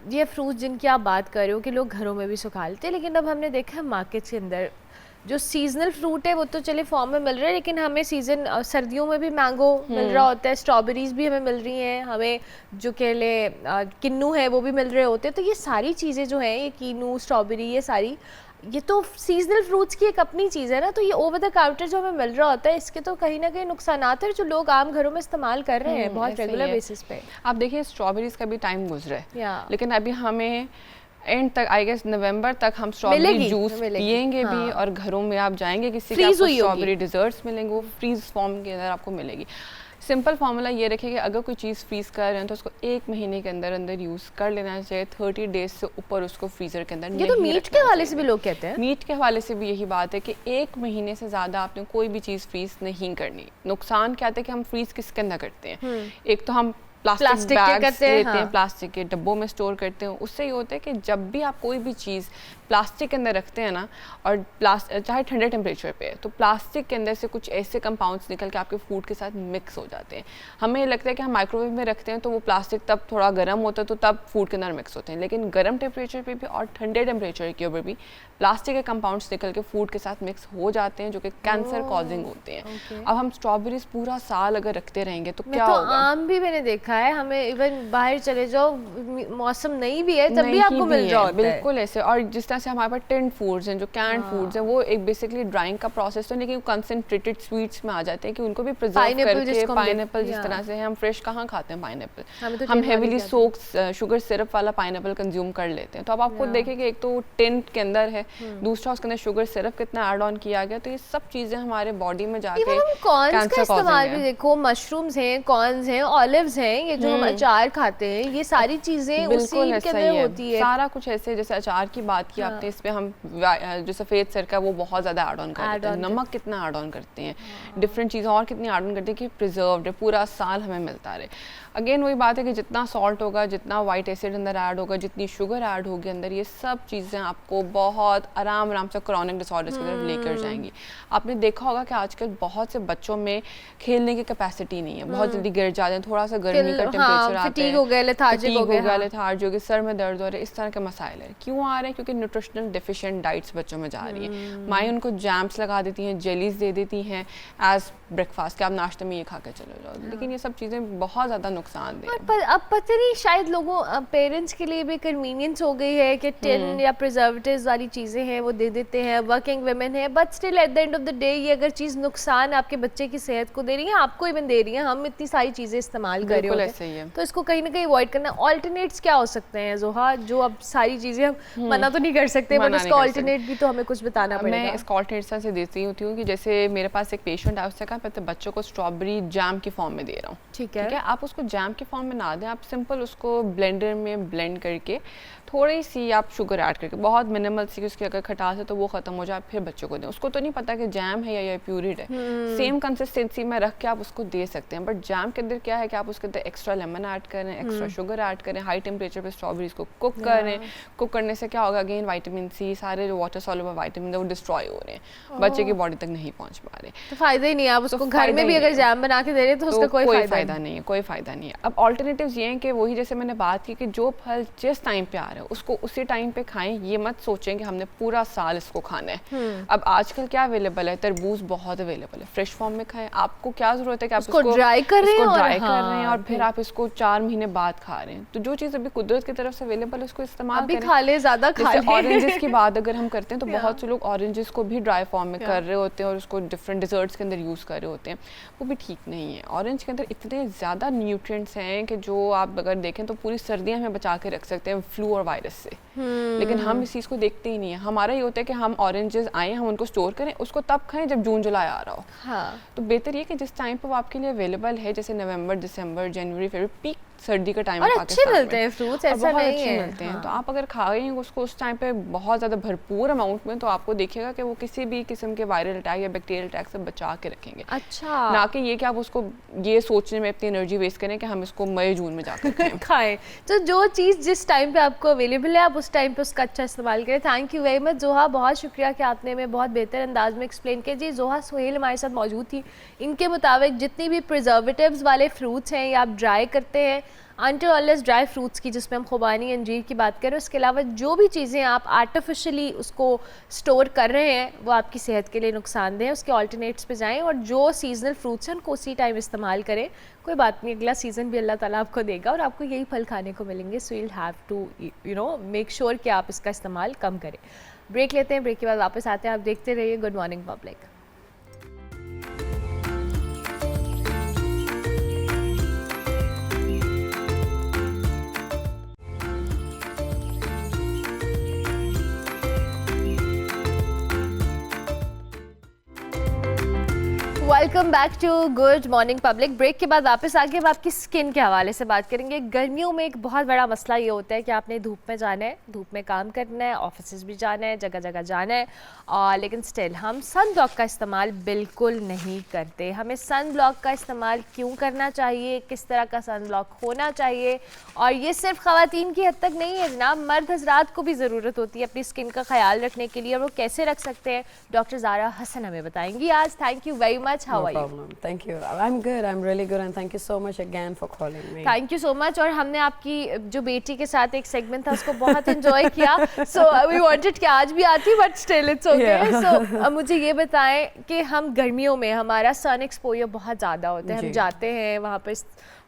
ये फ्रूट जिनकी आप बात कर रहे हो कि लोग घरों में भी सुखा लेते हैं, लेकिन अब हमने देखा है मार्केट के अंदर जो सीजनल फ्रूट है वो तो चले फॉर्म में मिल रहा है, लेकिन हमें सीजन सर्दियों में भी मैंगो मिल रहा होता है, स्ट्रॉबेरीज भी हमें मिल रही हैं, हमें जो केले किन्नू है वो भी मिल रहे होते हैं। तो ये सारी चीज़ें जो हैं, ये किन्नू, स्ट्रॉबेरी, ये सारी, ये तो सीजनल फ्रूट्स की एक अपनी चीज़ है ना। तो ये ओवर द काउंटर जो हमें मिल रहा होता है, इसके तो कहीं ना कहीं नुकसानात है जो लोग आम घरों में इस्तेमाल कर रहे हैं बहुत रेगुलर बेसिस पे। आप देखिए स्ट्रॉबेरीज का भी टाइम गुजरा है, लेकिन अभी हमें एंड तक, आई गेस नवंबर तक हम स्ट्रॉबेरी जूस पियेंगे भी, और घरों में आप जाएंगे किसी के आपको स्ट्रॉबेरी डिजर्ट्स मिलेंगे, वो फ्रीज फॉर्म के अंदर आपको मिलेगी। सिंपल फार्मूला ये रखिए कि अगर कोई चीज़ फ्रीज़ कर रहे हैं तो उसको 1 महीने के अंदर अंदर यूज़ कर लेना चाहिए, 30 डेज से ऊपर उसको फ्रीज़र के अंदर। ये तो मीट के हवाले से भी लोग कहते हैं, मीट के हवाले से भी यही बात है कि 1 महीने से ज़्यादा आपने कोई भी चीज़ फ्रीज़ नहीं करनी। नुकसान क्या आता है कि हम फ्रीज़ किसके अंदर करते हैं, एक तो हम प्लास्टिक बैग्स लेते हैं, प्लास्टिक के डब्बों में स्टोर करते हैं। उससे ये होता है कि जब भी आप कोई भी चीज़ प्लास्टिक के अंदर रखते हैं ना, और चाहे ठंडे टेम्परेचर पे है, तो प्लास्टिक के अंदर से कुछ ऐसे कंपाउंड्स निकल के आपके फूड के साथ मिक्स हो जाते हैं। हमें लगता है कि हम माइक्रोवेव में रखते हैं तो वो प्लास्टिक तब थोड़ा गर्म होता है तो तब फूड के अंदर मिक्स होते हैं, लेकिन गर्म टेम्परेचर पे भी और ठंडे टेम्परेचर के ऊपर भी प्लास्टिक के कंपाउंड्स निकल के फूड के साथ मिक्स हो जाते हैं, जो कि कैंसर कॉजिंग होते हैं। अब हम स्ट्रॉबेरीज पूरा साल अगर रखते रहेंगे तो क्या होगा? आम भी मैंने देखा है, हमें इवन बाहर चले जाओ, मौसम नहीं भी है तब भी आपको मिल रहा होता है। बिल्कुल ऐसे। और जिस तरह से हमारे पास टिन्ड फूड्स हैं, जो कैंड फूड्स हैं, वो एक बेसिकली ड्राइंग का प्रोसेस है, लेकिन कंसंट्रेटेड स्वीट्स में आ जाते हैं कि उनको भी प्रिजर्व करके, पाइनएप्पल जिस तरह से हम फ्रेश कहाँ खाते हैं पाइनएप्पल, हम हेवीली सोक्ड शुगर सिरप वाला पाइनएप्पल कंज्यूम कर लेते हैं। तो अब आपको देखें कि एक तो टिन के अंदर है, दूसरा उसके अंदर शुगर सिरप कितना ऐड ऑन किया गया, तो ये सब चीजें हमारे बॉडी में जाके कॉर्न्स का इस्तेमाल भी देखो, मशरूम्स हैं, कॉर्न्स हैं, ऑलिव्स हैं, ये जो हम अचार खाते हैं ये सारी चीजें उसी बिल्कुल के ऐसा ही अंदर है। होती है। सारा कुछ ऐसे, जैसे अचार की बात की आपने, इस पे हम जो सफ़ेद सिरका वो बहुत ज़्यादा ऐड ऑन करते हैं, नमक कितना ऐड ऑन करते हैं, डिफरेंट चीज़ें और कितनी ऐड ऑन करते हैं कि प्रिजर्व्ड है, पूरा साल हमें मिलता रहे। अगेन वही बात है कि जितना सॉल्ट होगा, जितना वाइट एसिड अंदर ऐड होगा, जितनी शुगर ऐड होगी अंदर, ये सब चीज़ें आपको बहुत आराम से क्रॉनिक डिसऑर्डर्स की तरफ लेकर जाएंगी। आपने देखा होगा कि आजकल बहुत से बच्चों में खेलने की कैपेसिटी नहीं है, बहुत जल्दी गिर जाते हैं, थोड़ा सा गर्मी का टेम्परेचर आता है, फटीग हो गया, लेथार्जिक हो गया, लेथार्जिक हो गया, सर में दर्द हो रहा है, इस तरह के मसाइल है। क्यों आ रहे हैं? क्योंकि न्यूट्रिशनल डिफिशिएंट डाइट्स बच्चों में जा रही है। माएँ उनको जैम्स लगा देती हैं, जेलीज दे देती हैं एज ब्रेकफास्ट, कि आप नाश्ते में ये खा के चले जाओ, लेकिन ये सब चीज़ें बहुत ज़्यादा नुकसान दे रही हैं। अब पता नहीं, शायद लोगों पेरेंट्स के लिए भी कन्वीनियंस हो गई है कि टिन या प्रिजर्वेटिव्स वाली चीज़ें हैं वो दे देते हैं, वर्किंग वुमेन है, but still at the end of the day ये अगर चीज़ नुकसान आपके बच्चे की सेहत को दे रही है, आपको इवन दे रही है, हम इतनी सारी चीज़ें इस्तेमाल कर रहे होते हैं, तो इसको कहीं ना कहीं अवॉइड करना। ऑल्टरनेट्स क्या हो सकते हैं जोहा, जो अब सारी चीज़ें हम मना तो नहीं कर सकते, बट उसका ऑल्टरनेट भी तो हमें कुछ बताना पड़ेगा। मैं इसका ऑल्टरनेट से देती हूँ कि जैसे मेरे पास एक पेशेंट है, उससे कहा मैं बच्चों को स्ट्रॉबेरी जैम की फॉर्म में दे रहा हूँ, ठीक है, आप उसको जैम की फॉर्म में ना दें, आप सिंपल उसको ब्लेंडर में ब्लेंड करके थोड़ी सी आप शुगर ऐड करके, बहुत मिनिमल सी, उसकी अगर खटास है तो वो ख़त्म हो जाए, फिर बच्चों को दें। उसको तो नहीं पता कि जैम है या प्यूरिड है, सेम कंसिस्टेंसी में रख के आप उसको दे सकते हैं, बट जैम के अंदर क्या है कि आप उसके अंदर एक्स्ट्रा लेमन ऐड करें, एक्स्ट्रा शुगर ऐड करें, हाई टेम्परेचर पे स्ट्रॉबेरीज को कुक करें। कुक करने से क्या होगा, अगेन विटामिन सी, सारे जो वाटर सॉल्युबल विटामिन है वो डिस्ट्रॉय हो रहे हैं, बच्चे की बॉडी तक नहीं पहुँच पा रहे, तो फ़ायदा ही नहीं है। आप उसको घर में भी अगर जैम बना के दे रहे तो उसका कोई फ़ायदा नहीं है, कोई फ़ायदा नहीं है। अब ऑल्टरनेटिव्स ये हैं कि वही जैसे मैंने बात की कि जो फल जिस टाइम पे आ रहा है उसको उसी टाइम पे खाएं, ये मत सोचें कि हमने पूरा साल इसको खाना है। अब आजकल क्या अवेलेबल है, तरबूज बहुत अवेलेबल है, फ्रेश फॉर्म में खाएं। आपको क्या जरूरत है कि आप इसको ड्राई कर रहे हैं और फिर आप इसको 4 महीने बाद खा रहे हैं। तो जो चीज़ अभी कुदरत की तरफ से अवेलेबल है उसको इस्तेमाल करें। खा ले, ज़्यादा खा ले। ऑरेंजेस की बात अगर हम करते हैं तो बहुत से लोग ऑरेंजेस को भी ड्राई फॉर्म में कर रहे होते हैं और उसको डिफरेंट डिजर्ट्स के अंदर यूज़ कर रहे होते हैं, वो भी ठीक नहीं है। ऑरेंज के अंदर इतने ज़्यादा न्यूट्रिएंट्स हैं कि जो आप अगर देखें तो पूरी सर्दियाँ हमें बचा के रख सकते हैं फ्लू और वायरस से, लेकिन हम इस चीज़ को देखते ही नहीं है। हमारा ये होता है कि हम ऑरेंजेस आए, हम उनको स्टोर करें, उसको तब खाएं जब जून जुलाई आ रहा हो। हाँ। तो बेहतर ये कि जिस टाइम पर वो आपके लिए अवेलेबल है, जैसे नवंबर, दिसंबर, जनवरी, फरवरी, पीक सर्दी का टाइम और अच्छे मिलते हैं फ्रूट्स, ऐसा नहीं है, मिलते हैं। तो आप अगर खाएं उसको उस टाइम पे बहुत ज़्यादा भरपूर अमाउंट में, तो आपको देखिएगा कि वो किसी भी किस्म के वायरल अटैक या बैक्टीरियल अटैक से बचा के रखेंगे। अच्छा, ना कि ये कि आप उसको ये सोचने में अपनी एनर्जी वेस्ट करें कि हम इसको मई जून में जाकर खाएं। तो जो चीज़ जिस टाइम पे आपको अवेलेबल है आप उस टाइम पे उसका अच्छा इस्तेमाल करें। थैंक यू वेरी मच जोहा, बहुत शुक्रिया कि आपने हमें बहुत बेहतर अंदाज में एक्सप्लेन किया। जी, जोहा सुहेल हमारे साथ मौजूद थी। इनके मुताबिक जितनी भी प्रिजर्वेटिव्स वाले फ्रूट्स हैं या आप ड्राई करते हैं, अनटिल अनलेस ड्राई फ्रूट्स की जिसमें हम खुबानी अंजीर की बात करें, उसके अलावा जो भी चीज़ें आप आर्टिफिशियली उसको स्टोर कर रहे हैं वो आपकी सेहत के लिए नुकसानदेह है। उसके ऑल्टरनेट्स पे जाएं और जो सीजनल फ्रूट्स हैं उनको उसी टाइम इस्तेमाल करें। कोई बात नहीं, अगला सीज़न भी अल्लाह ताला आपको देगा और आपको यही फल खाने को मिलेंगे। So you have to make sure कि आप इसका इस्तेमाल कम करें। ब्रेक लेते हैं, ब्रेक के बाद वापस आते हैं। आप देखते रहिए good morning public. Welcome back to good morning public. Break के बाद वापस आके अब आपकी स्किन के हवाले से बात करेंगे। गर्मियों में एक बहुत बड़ा मसला ये होता है कि आपने धूप में जाना है, धूप में काम करना है, ऑफिस भी जाना है, जगह जगह जाना है, और लेकिन स्टिल हम सन ब्लॉक का इस्तेमाल बिल्कुल नहीं करते। हमें सन ब्लॉक का इस्तेमाल क्यों करना चाहिए, किस तरह का सन ब्लॉक होना चाहिए, और ये सिर्फ ख़वातीन की हद तक नहीं है जनाब, मर्द हजरात को भी ज़रूरत होती है अपनी स्किन का ख्याल रखने के लिए, और वो कैसे रख सकते हैं डॉक्टर ज़ारा हसन हमें बताएंगी आज। Thank you very much. How are you? Thank you. I'm good. I'm really good, and thank you so much again for calling me. Thank you so much. और हमने आपकी जो बेटी के साथ एक सेगमेंट था उसको बहुत एंजॉय किया। So we wanted कि आज भी आती, but still it's okay. Yeah. So मुझे ये बताएं कि हम गर्मियों में हमारा सन एक्सपोजर बहुत ज़्यादा होता है, हम जाते हैं वहाँ पर,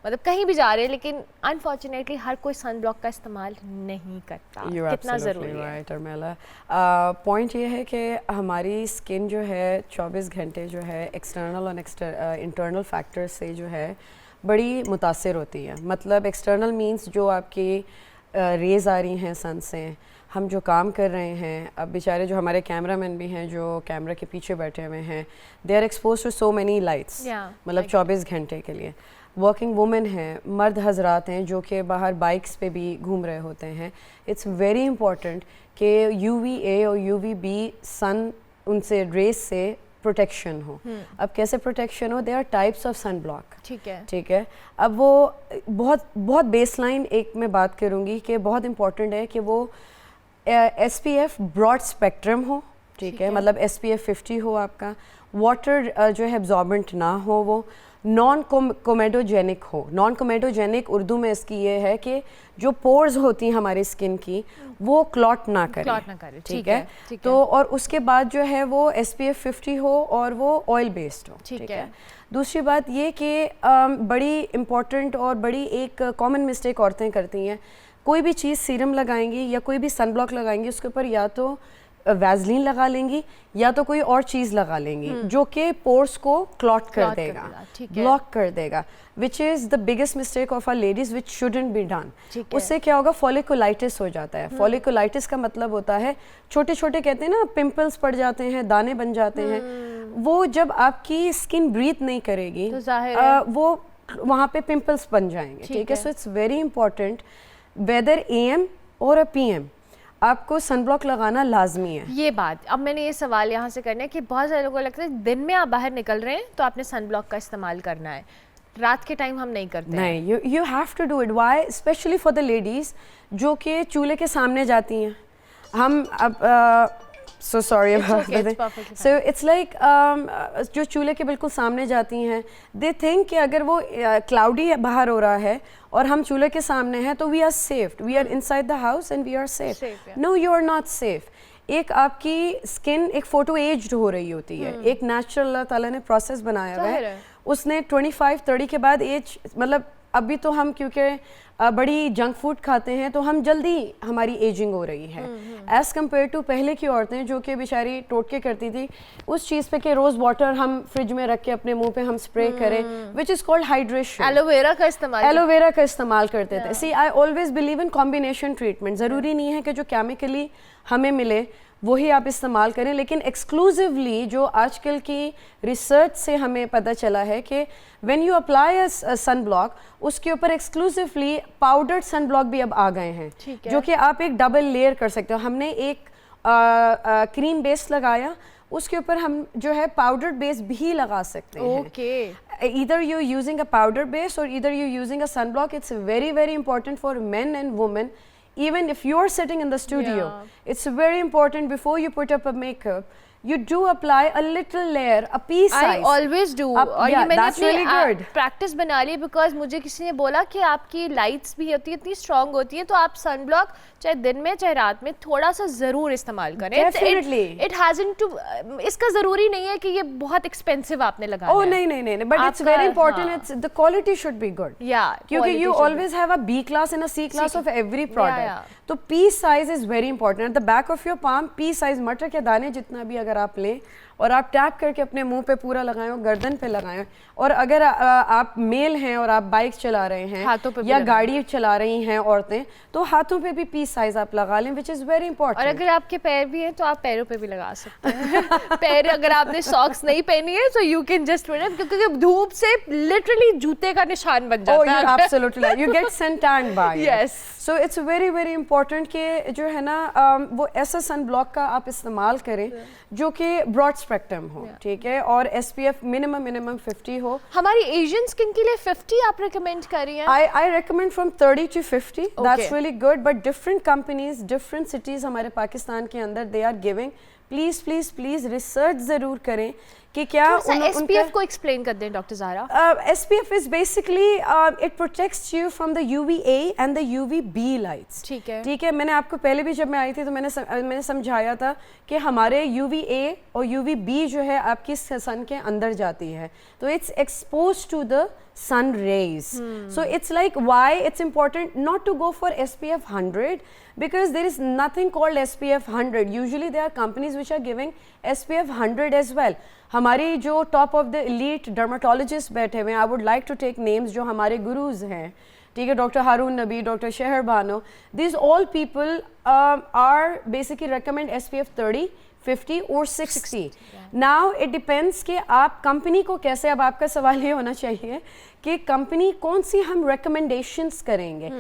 मतलब कहीं भी जा रहे हैं, लेकिन अनफॉर्चुनेटली हर कोई सन ब्लॉक का इस्तेमाल नहीं करता। कितना ज़रूरी है? राइट अर्मेला, पॉइंट ये है कि हमारी स्किन जो है 24 घंटे जो है एक्सटर्नल और इंटरनल फैक्टर्स से जो है बड़ी मुतासिर होती है। मतलब एक्सटर्नल मींस जो आपकी रेज़ आ रही हैं सन से, हम जो काम कर रहे हैं, अब बेचारे जो हमारे कैमरामैन भी हैं जो कैमरा के पीछे बैठे हुए हैं, they are expose to so many lights, मतलब 24 घंटे के लिए। वर्किंग वुमेन हैं, मर्द हजरात हैं जो कि बाहर बाइक्स पे भी घूम रहे होते हैं। इट्स वेरी इंपॉर्टेंट कि UVA और UVB सन उनसे रेस से प्रोटेक्शन हो। अब कैसे प्रोटेक्शन हो? There are types of sun block. ठीक है। अब वो बहुत बेसलाइन एक मैं बात करूँगी कि बहुत इंपॉर्टेंट है कि वो SPF ब्रॉड स्पेक्ट्रम हो, ठीक है, मतलब SPF 50 हो आपका, वाटर जो है एब्जॉर्बेंट ना हो, वो नॉन कोमेडोजेनिक हो। नॉन कोमेडोजेनिक उर्दू में इसकी ये है कि जो पोर्स होती हैं हमारी स्किन की वो क्लॉट ना करे, ठीक है। तो और उसके बाद जो है वो SPF 50 हो और वो ऑयल बेस्ड हो, ठीक है। दूसरी बात ये कि बड़ी इम्पॉर्टेंट और बड़ी एक कॉमन मिस्टेक औरतें करती हैं, कोई भी चीज़ सीरम लगाएंगी या कोई भी सन ब्लॉक लगाएंगी, उसके ऊपर या तो वैज़लीन लगा लेंगी या तो कोई और चीज़ लगा लेंगी जो कि पोर्स को क्लॉट कर देगा, ब्लॉक कर देगा, which is the biggest mistake of our ladies which shouldn't be done. उससे क्या होगा? फॉलिकुलाइटिस हो जाता है। फॉलिकुलाइटिस का मतलब होता है छोटे छोटे, कहते हैं ना, पिंपल्स पड़ जाते हैं, दाने बन जाते हैं। वो जब आपकी स्किन ब्रीथ नहीं करेगी तो वो वहाँ पे पिंपल्स बन जाएंगे, ठीक है। So it's very important whether AM और PM आपको सनब्लॉक लगाना लाजमी है। ये बात अब मैंने ये सवाल यहाँ से करना है कि बहुत सारे लोगों को लगता है दिन में आप बाहर निकल रहे हैं तो आपने सनब्लॉक का इस्तेमाल करना है, रात के टाइम हम नहीं करते। नहीं, you have to do it. Why? Specially for the ladies जो कि चूल्हे के सामने जाती हैं। हम अब so sorry about that. So it's like जो चूल्हे के बिल्कुल सामने जाती हैं, they think कि अगर वो cloudy बाहर हो रहा है और हम चूल्हे के सामने हैं तो we are safe, we are inside the house and we are safe. No, you are not safe. एक आपकी स्किन एक फोटो एज्ड हो रही होती है, एक नेचुरल अल्लाह ताला ने प्रोसेस बनाया हुआ है। उसने 25-30 के बाद एज, मतलब अभी तो हम क्योंकि बड़ी जंक फूड खाते हैं तो हम जल्दी हमारी एजिंग हो रही है एज़ कम्पेयर टू पहले की औरतें जो कि बेचारी टोटके करती थी उस चीज़ पे कि रोज़ वाटर हम फ्रिज में रख के अपने मुंह पे हम स्प्रे करें, which is called hydration. Aloe vera का इस्तेमाल करते थे। See I always believe in combination treatment. ज़रूरी नहीं है कि जो केमिकली हमें मिले वही आप इस्तेमाल करें, लेकिन एक्सक्लूसिवली जो आजकल की रिसर्च से हमें पता चला है कि when you apply a sun block उसके ऊपर एक्सक्लूसिवली पाउडर्ड सन ब्लॉक भी अब आ गए हैं, जो कि आप एक डबल लेयर कर सकते हो। हमने एक क्रीम बेस लगाया, उसके ऊपर हम जो है पाउडर बेस भी लगा सकते हैं। either you're using a powder base or either you're using a sunblock. It's very very important for men and women. Even if you're sitting in the studio, it's very important before you put up a makeup, you do apply a little layer, a pea size. I always do. और ये मैंने अपनी practice बना ली, because मुझे किसी ने बोला कि आपकी लाइट्स भी होती है इतनी स्ट्रॉन्ग होती है तो आप सनब्लॉक चाहे दिन में चाहे रात में थोड़ा सा जरूर इस्तेमाल करें। Definitely. It hasn't to, इसका जरूरी नहीं है कि ये बहुत एक्सपेंसिव आपने लगाना है। नहीं, but it's very important. It's the quality should be good. Yeah. क्योंकि you always have a B class and a C class of every product. तो pea size is very important. At the back of your palm, pea size मटर के दाने जितना भी अगर आप लें और आप टैप करके अपने मुंह पे पूरा लगाएं और गर्दन पे लगाएं, और अगर आप मेल हैं और आप बाइक चला रहे हैं या गाड़ी चला रही हैं औरतें, तो हाथों पे भी पी साइज आप लगा लें, विच इज़ वेरी इंपॉर्टेंट। और अगर आपके पैर भी हैं तो आप पैरों पे भी लगा सकते हैं। पैर अगर आपने सॉक्स नहीं पहनी है तो you can just wear it, क्योंकि धूप से लिटरली जूते का निशान बन जाता है। Absolutely, you get suntan by. Yes, so it's very very important कि जो है ना वो ऐसा सन ब्लॉक का आप इस्तेमाल करें जो कि ब्रॉड स्पेक्ट्रम हो, ठीक है, और SPF मिनिमम 50 हो। हमारी एशियन स्किन के लिए 50 आप रिकमेंड कर रही हैं? I recommend from 30 to 50. That's really good. But different companies, different cities हमारे पाकिस्तान के अंदर they are giving. Please research जरूर करें कि क्या SPF को एक्सप्लेन कर दें doctor Zahra. SPF is basically it protects you from the UVA and the UVB lights. ठीक है, मैंने आपको पहले भी जब मैं आई थी तो मैंने समझाया था कि हमारे UVA और UVB जो है आपकी सन के अंदर जाती है, तो it's exposed to the sun rays. So it's like why it's important not to go for SPF 100, because there is nothing called SPF 100. Usually there are companies which are giving SPF 100 as well. हमारी जो top of the elite dermatologist बैठे हुए हैं, I would like to take names जो हमारे गुरुज हैं, ठीक है, डॉक्टर हारून नबी, डॉक्टर शहर Bano, these all people are basically recommend SPF 30, 50 और 60. Now it depends कि आप कंपनी को कैसे, अब आपका सवाल ये होना चाहिए कि कंपनी कौन सी हम recommendations करेंगे.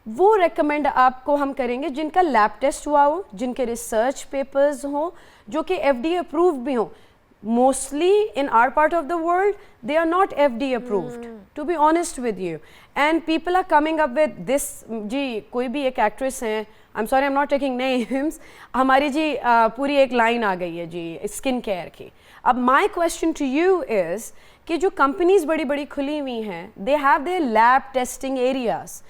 वो रेकमेंड आपको हम करेंगे जिनका लैब टेस्ट हुआ हो, जिनके रिसर्च पेपर्स हो, जो कि FDA अप्रूव्ड भी हो. Mostly in our part of the world, they are not FDA approved, to be honest with you. And people are coming up with this, जी कोई भी एक एक्ट्रेस हैं, I'm sorry I'm not taking names, हमारी जी पूरी एक line आ गई है जी skin care की. अब my question to you is कि जो कंपनीज बड़ी बड़ी खुली हुई हैं, they have their lab testing areas.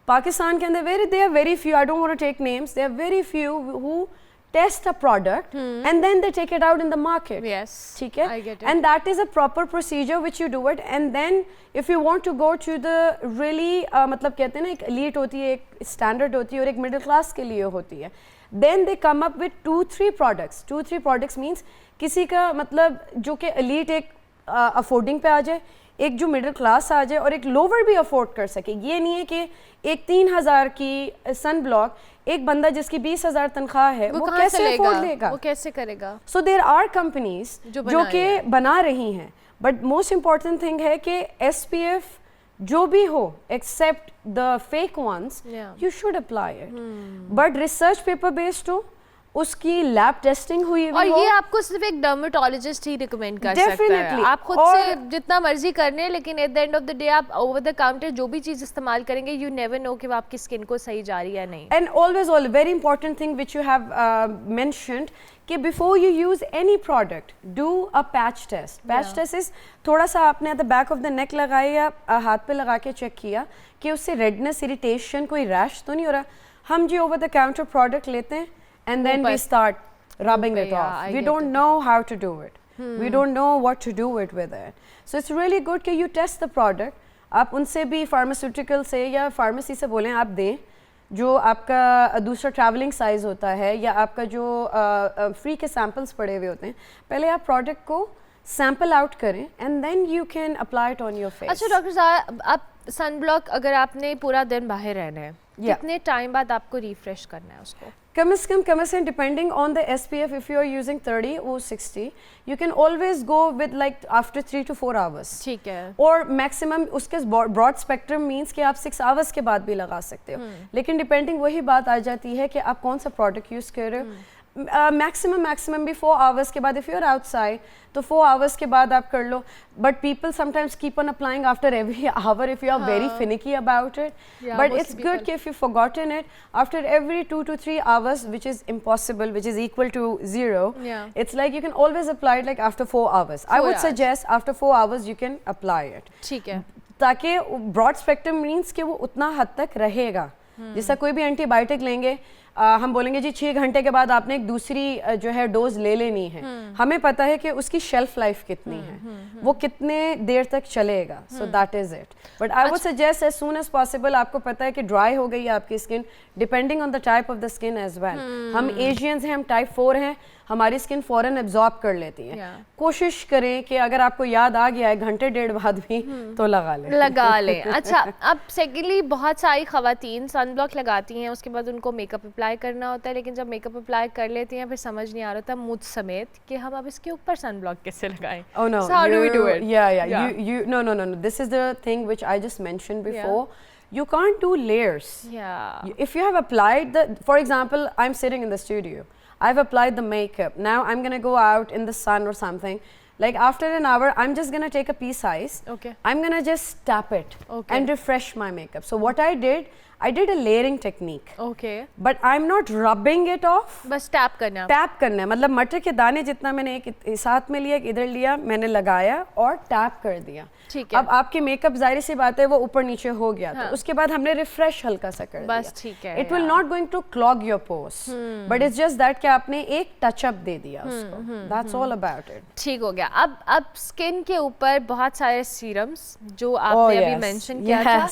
Pakistan के अंदर they are very few, I don't want to take names, there are very few who test a product and then they take it out in the market. Yes, ठीक है? I get it. And that is a proper procedure which you do it, and then if you want to go to the really मतलब कहते हैं ना, एक elite होती है, एक standard होती है और एक middle class के लिए होती है, then they come up with 2-3 products. 2-3 products means किसी का मतलब जो कि elite एक affording पे आ जाए, एक जो मिडिल क्लास आ जाए और एक लोअर भी अफोर्ड कर सके. ये नहीं है कि एक 3000 की सन ब्लॉक एक बंदा जिसकी 20,000 तनख्वाह है वो कैसे अफोर्ड लेगा, वो कैसे करेगा. सो देयर आर कंपनीज जो कि बना रही हैं, बट मोस्ट इम्पॉर्टेंट थिंग है कि SPF जो भी हो except the fake ones you should apply it, but research paper based हो, उसकी लैब टेस्टिंग हुई और ये आपको सिर्फ एक डर्मेटोलॉजिस्ट ही रिकमेंड कर सकता है. आप खुद से जितना मर्जी करने, लेकिन eight the end of the day आप ओवर द काउंटर जो भी चीज इस्तेमाल करेंगे, यू नेवर नो कि वो आपकी स्किन को सही जा रही है या नहीं. And always very important thing which you have mentioned कि before you use any product do a patch test. Patch test is थोड़ा सा आपने at the back of the neck लगाया या हाथ पे लगा के चेक किया कि उससे रेडनेस, इरिटेशन, कोई रैश तो नहीं हो रहा. हम जी ओवर द काउंटर प्रोडक्ट लेते हैं and then we start rubbing it off. We don't know how to do it. We don't know what to do it with it. So it's really good कि you test the product. आप उनसे भी pharmaceutical से या pharmacy से बोलें आप दें जो आपका दूसरा traveling size होता है या आपका जो free के samples पड़े हुए होते हैं. पहले आप product को sample out करें and then you can apply it on your face. अच्छा डॉक्टर साहब, आप सन ब्लॉक अगर आपने पूरा दिन बाहर रहना है, कितने टाइम बाद आपको रिफ्रेश करना है उसको? कम से कम depending on the SPF, if you are using 30 or 60, you can always go with like after 3 to 4 hours. ठीक है. और maximum उसके broad spectrum means कि आप 6 hours के बाद भी लगा सकते हो. लेकिन depending वही बात आ जाती है कि आप कौन सा product use कर रहे हो. maximum भी 4 hours के बाद if you are outside तो 4 hours के बाद आप कर लो. But people sometimes keep on applying after every hour if you are very finicky about it. But it's good कि if you've forgotten it, after every 2 to 3 hours, which is impossible, which is equal to 0, it's like you can always apply it like after 4 hours. I would suggest after 4 hours you can apply it. ठीक है. ताकि broad spectrum means कि वो उतना हद तक रहेगा. जैसा कोई भी एंटीबायोटिक लेंगे, हम बोलेंगे जी 6 घंटे के बाद आपने एक दूसरी जो है डोज ले लेनी है. हमें पता है कि उसकी शेल्फ लाइफ कितनी है, वो कितने देर तक चलेगा. So that is it. But I would suggest as soon as possible. आपको पता है कि ड्राई हो गई है आपकी skin, depending on the type of the skin as well. हम एशियंस हैं, हम टाइप 4 हैं, हमारी स्किन फौरन एब्जॉर्ब कर लेती है. कोशिश करें कि अगर आपको याद आ गया है घंटे डेढ़ बाद भी तो लगा लें. अच्छा, अब सेकेंडली बहुत सारी खवातीन सन ब्लॉक लगाती हैं, उसके बाद उनको मेकअप अप्लाई करना होता है, लेकिन जब मेकअप अप्लाई कर लेती हैं फिर समझ नहीं आ रहा था मुझ समेत कि हम अब इसके ऊपर सन ब्लॉक कैसे लगाएं. Oh no, so how do we do it? Yeah. No. This is the thing which I just mentioned before. You can't do layers. If you have applied for example, I'm sitting in the studio, I've applied the makeup, now I'm gonna go out in the sun or something, like after an hour I'm just gonna take a pea size, I'm gonna just tap it and refresh my makeup. So what I did a layering technique, but I'm not rubbing it off. बस tap करना है, मतलब मटर के दाने जितना मैंने एक साथ में लिया, एक इधर लिया, मैंने लगाया और टैप कर दिया. ठीक है. अब आपकी मेकअप जाहिर सी बात है वो ऊपर नीचे हो गया, तो उसके बाद हमने रिफ्रेश हल्का सा कर दिया. बस ठीक है. It will not going to clog your pores, but it's just that कि आपने एक टच अप दे दिया उसको. That's all about it. ठीक हो गया. अब स्किन के ऊपर बहुत सारे सीरम्स जो आपने अभी मेंशन किया था,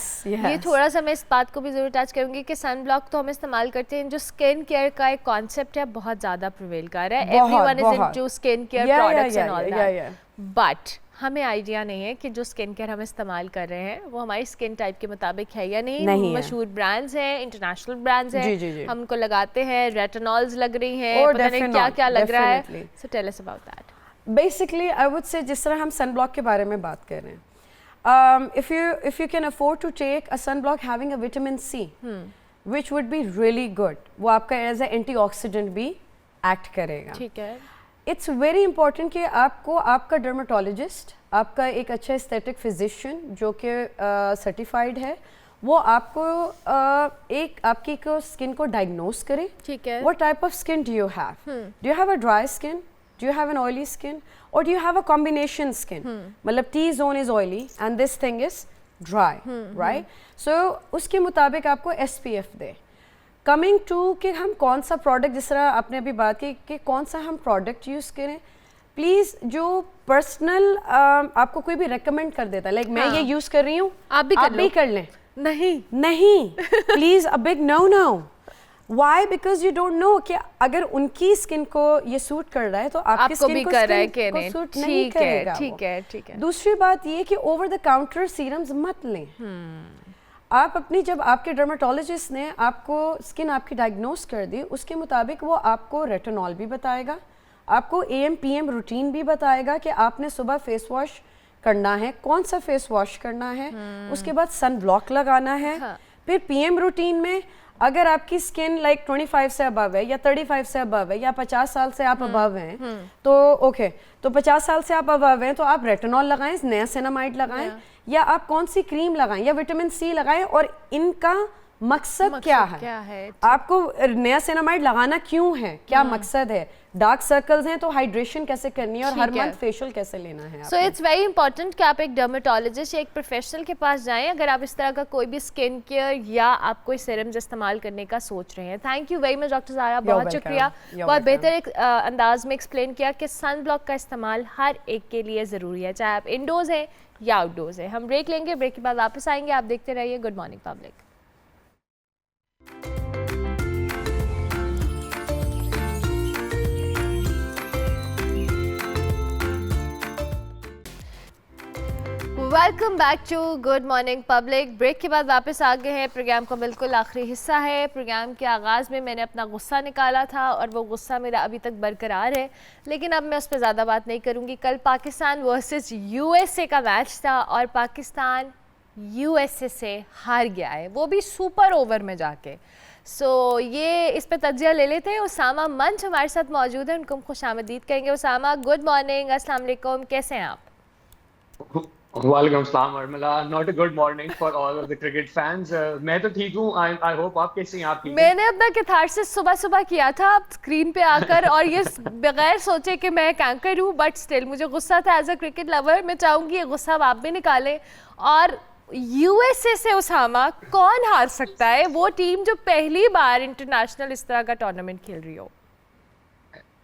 ये थोड़ा सा मैं इस बात को भी जरूर टच करूंगी कि सन ब्लॉक तो हम इस्तेमाल करते हैं, जो स्किन केयर का एक कॉन्सेप्ट है बहुत ज्यादा प्रिवेल कर रहा है. Everyone is into skin care products and all that, but हमें आइडिया नहीं है कि जो स्किन केयर हम इस्तेमाल कर रहे हैं वो हमारी स्किन टाइप के मुताबिक है या नहीं नहीं है। मशहूर ब्रांड्स हैं, इंटरनेशनल ब्रांड्स हैं, जी। हम उनको लगाते हैं, रेटिनॉल्स लग रही हैं, Oh, पता नहीं क्या क्या लग रहा है। definitely. So tell us about that. Basically I would say जिस तरह हम सन ब्लॉक के बारे में बात कर रहे हैं, if you can afford to take a sunblock having a vitamin C, which would be really good, वो आपका एज ए एंटीऑक्सीडेंट भी एक्ट करेगा। ठीक है। इट्स वेरी इंपॉर्टेंट कि आपको आपका डर्माटोलॉजिस्ट, आपका एक अच्छा एस्थेटिक फिजिशियन जो कि सर्टिफाइड है, वो आपको एक आपकी को स्किन को डायग्नोस करे। ठीक है। What type of skin do you have? Do you have a dry skin? Do you have an oily skin? Or do you have a combination skin? मतलब T-zone is oily and this thing is dry, right? So उसके मुताबिक आपको SPF they. Coming to कि हम कौन सा product, जिस तरह आपने अभी बात की कि कौन सा हम प्रोडक्ट यूज़ करें, प्लीज़ जो पर्सनल आपको कोई भी रेकमेंड कर देता है, लाइक मैं ये यूज़ कर रही हूँ, आप भी कर लें। नहीं please a big no. Why? Because you don't know कि अगर उनकी स्किन को ये सूट कर रहा है तो आपकी आपको स्किन भी को कर रहा है स्किन कि को नहीं। सूट नहीं ठीक है, करेगा वो। ठीक है। दूसरी बात ये कि ओवर द काउंटर सीरम्स मत लें। आप अपनी, जब आपके डर्माटोलॉजिस्ट ने आपको स्किन आपकी डायग्नोस कर दी, उसके मुताबिक वो आपको रेटिनॉल भी बताएगा, आपको AM/PM रूटीन भी बताएगा कि आपने सुबह फेस वॉश करना है, कौन सा फेस वॉश करना है, उसके बाद सन ब्लॉक लगाना है। फिर PM रूटीन में अगर आपकी स्किन लाइक 25 से अबव है या 35 से अबव है या 50 साल से आप अबव हैं तो ओके, तो 50 साल से आप अबव हैं तो आप रेटिनॉल लगाएं, नियासिनामाइड लगाएं, या आप कौन सी क्रीम लगाएं या विटामिन C लगाएं, और इनका मकसद क्या है? आपको नियासिनामाइड लगाना क्यों है, क्या मकसद है? डार्क सर्कल्स हैं तो हाइड्रेशन कैसे करनी है और हर मंथ फेशियल कैसे लेना है। सो इट्स वेरी इंपॉर्टेंट कि आप एक डर्मेटोलॉजिस्ट या एक प्रोफेशनल के पास जाएं अगर आप इस तरह का कोई भी स्किन केयर या आप कोई सीरम्स इस्तेमाल करने का सोच रहे हैं। Thank you very much doctor Zara, बहुत शुक्रिया, बहुत बेहतर एक अंदाज में एक्सप्लेन किया कि सन ब्लॉक का इस्तेमाल हर एक के लिए ज़रूरी है, चाहे आप इंडोर्स हैं या आउटडोर्स हैं। हम ब्रेक लेंगे, ब्रेक के बाद वापस आएंगे, आप देखते रहिए good morning public. Welcome back to good morning public. Break के बाद वापस आ गए हैं। प्रोग्राम का बिल्कुल आखिरी हिस्सा है। प्रोग्राम के आगाज़ में मैंने अपना गुस्सा निकाला था और वो गुस्सा मेरा अभी तक बरकरार है, लेकिन अब मैं उस पर ज़्यादा बात नहीं करूँगी। कल पाकिस्तान वर्सेस USA का मैच था और पाकिस्तान USA से हार गया है, वो भी सुपर ओवर में जाके। ये इस पे तजिया ले लेते हैं। उसामा मंच हमारे साथ मौजूद है, उनको हम खुशामदीद कहेंगे। उसामा, गुड मॉर्निंग, अस्सलाम वालेकुम, कैसे हैं आप? वालेकुम अस्सलाम अर्मला, not a good morning for all of the cricket fans. मैं तो ठीक हूँ, आई होप आप कैसे हैं? आप ठीक हैं? मैंने अपना कैथारसिस सुबह सुबह किया था स्क्रीन पे आकर और ये बगैर सोचे कि मैं एंकर हूँ, बट स्टिल मुझे गुस्सा था एज अ क्रिकेट लवर। मैं चाहूँगी ये गुस्सा आप भी निकालें। और USA से उसामा कौन हार सकता है? वो टीम जो पहली बार इंटरनेशनल इस तरह का टूर्नामेंट खेल रही हो।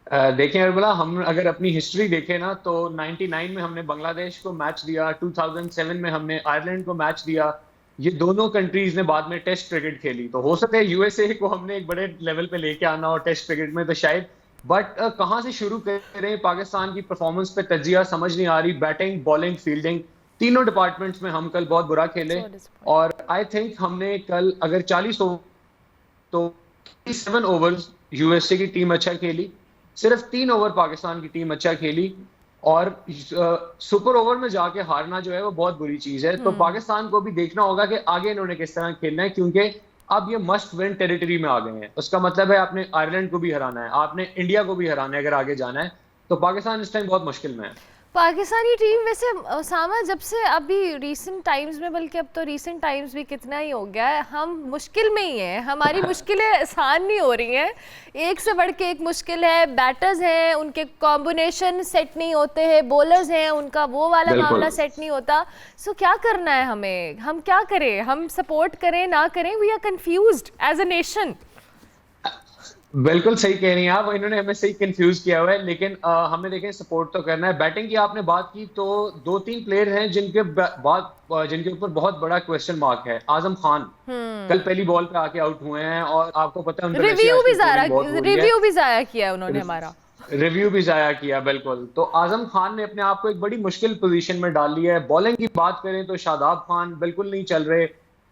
देखें अर्मला, हम अगर अपनी हिस्ट्री देखें ना तो 99 में हमने बांग्लादेश को मैच दिया, 2007 में हमने आयरलैंड को मैच दिया। ये दोनों कंट्रीज ने बाद में टेस्ट क्रिकेट खेली, तो हो सकता है USA को हमने एक बड़े लेवल पे लेके आना और टेस्ट क्रिकेट में तो शायद, बट कहाँ से शुरू करें? पाकिस्तान की परफॉर्मेंस पे तजिया समझ नहीं आ रही। बैटिंग, बॉलिंग, फील्डिंग, तीनों डिपार्टमेंट्स में हम कल बहुत बुरा खेले। और आई थिंक हमने कल अगर 40 तो 7 ओवर्स USA की टीम अच्छा खेली, सिर्फ 3 ओवर पाकिस्तान की टीम अच्छा खेली, और सुपर ओवर में जाके हारना जो है वो बहुत बुरी चीज है। तो पाकिस्तान को भी देखना होगा कि आगे इन्होंने किस तरह खेलना है, क्योंकि अब ये मस्ट विन टेरिटरी में आ गए हैं। उसका मतलब है आपने आयरलैंड को भी हराना है, आपने इंडिया को भी हराना है अगर आगे जाना है। तो पाकिस्तान इस टाइम बहुत मुश्किल में है। पाकिस्तानी टीम वैसे उसामा जब से अभी रीसेंट टाइम्स में, बल्कि अब तो रीसेंट टाइम्स भी कितना ही हो गया है, हम मुश्किल में ही हैं। हमारी मुश्किलें आसान नहीं हो रही हैं, एक से बढ़ के एक मुश्किल है। बैटर्स हैं, उनके कॉम्बिनेशन सेट नहीं होते हैं, बॉलर्स हैं, उनका वो वाला मामला सेट नहीं होता। क्या करना है हमें? हम क्या करें? हम सपोर्ट करें ना करें? We are confused as a nation. बिल्कुल सही कह रही हैं आप, इन्होंने हमें सही कंफ्यूज किया हुआ है, लेकिन हमें देखें सपोर्ट तो करना है। बैटिंग की आपने बात की तो 2-3 प्लेयर हैं जिनके ऊपर बहुत बड़ा क्वेश्चन मार्क है। आजम खान कल पहली बॉल पे आके आउट हुए हैं और आपको पता है रिव्यू भी जाया किया है उन्होंने हमारा। रिव्यू भी जाया किया, बिल्कुल। तो आजम खान ने अपने आप को एक बड़ी मुश्किल पोजीशन में डाल लिया है। बॉलिंग की बात करें तो शादाब खान बिल्कुल नहीं चल रहे।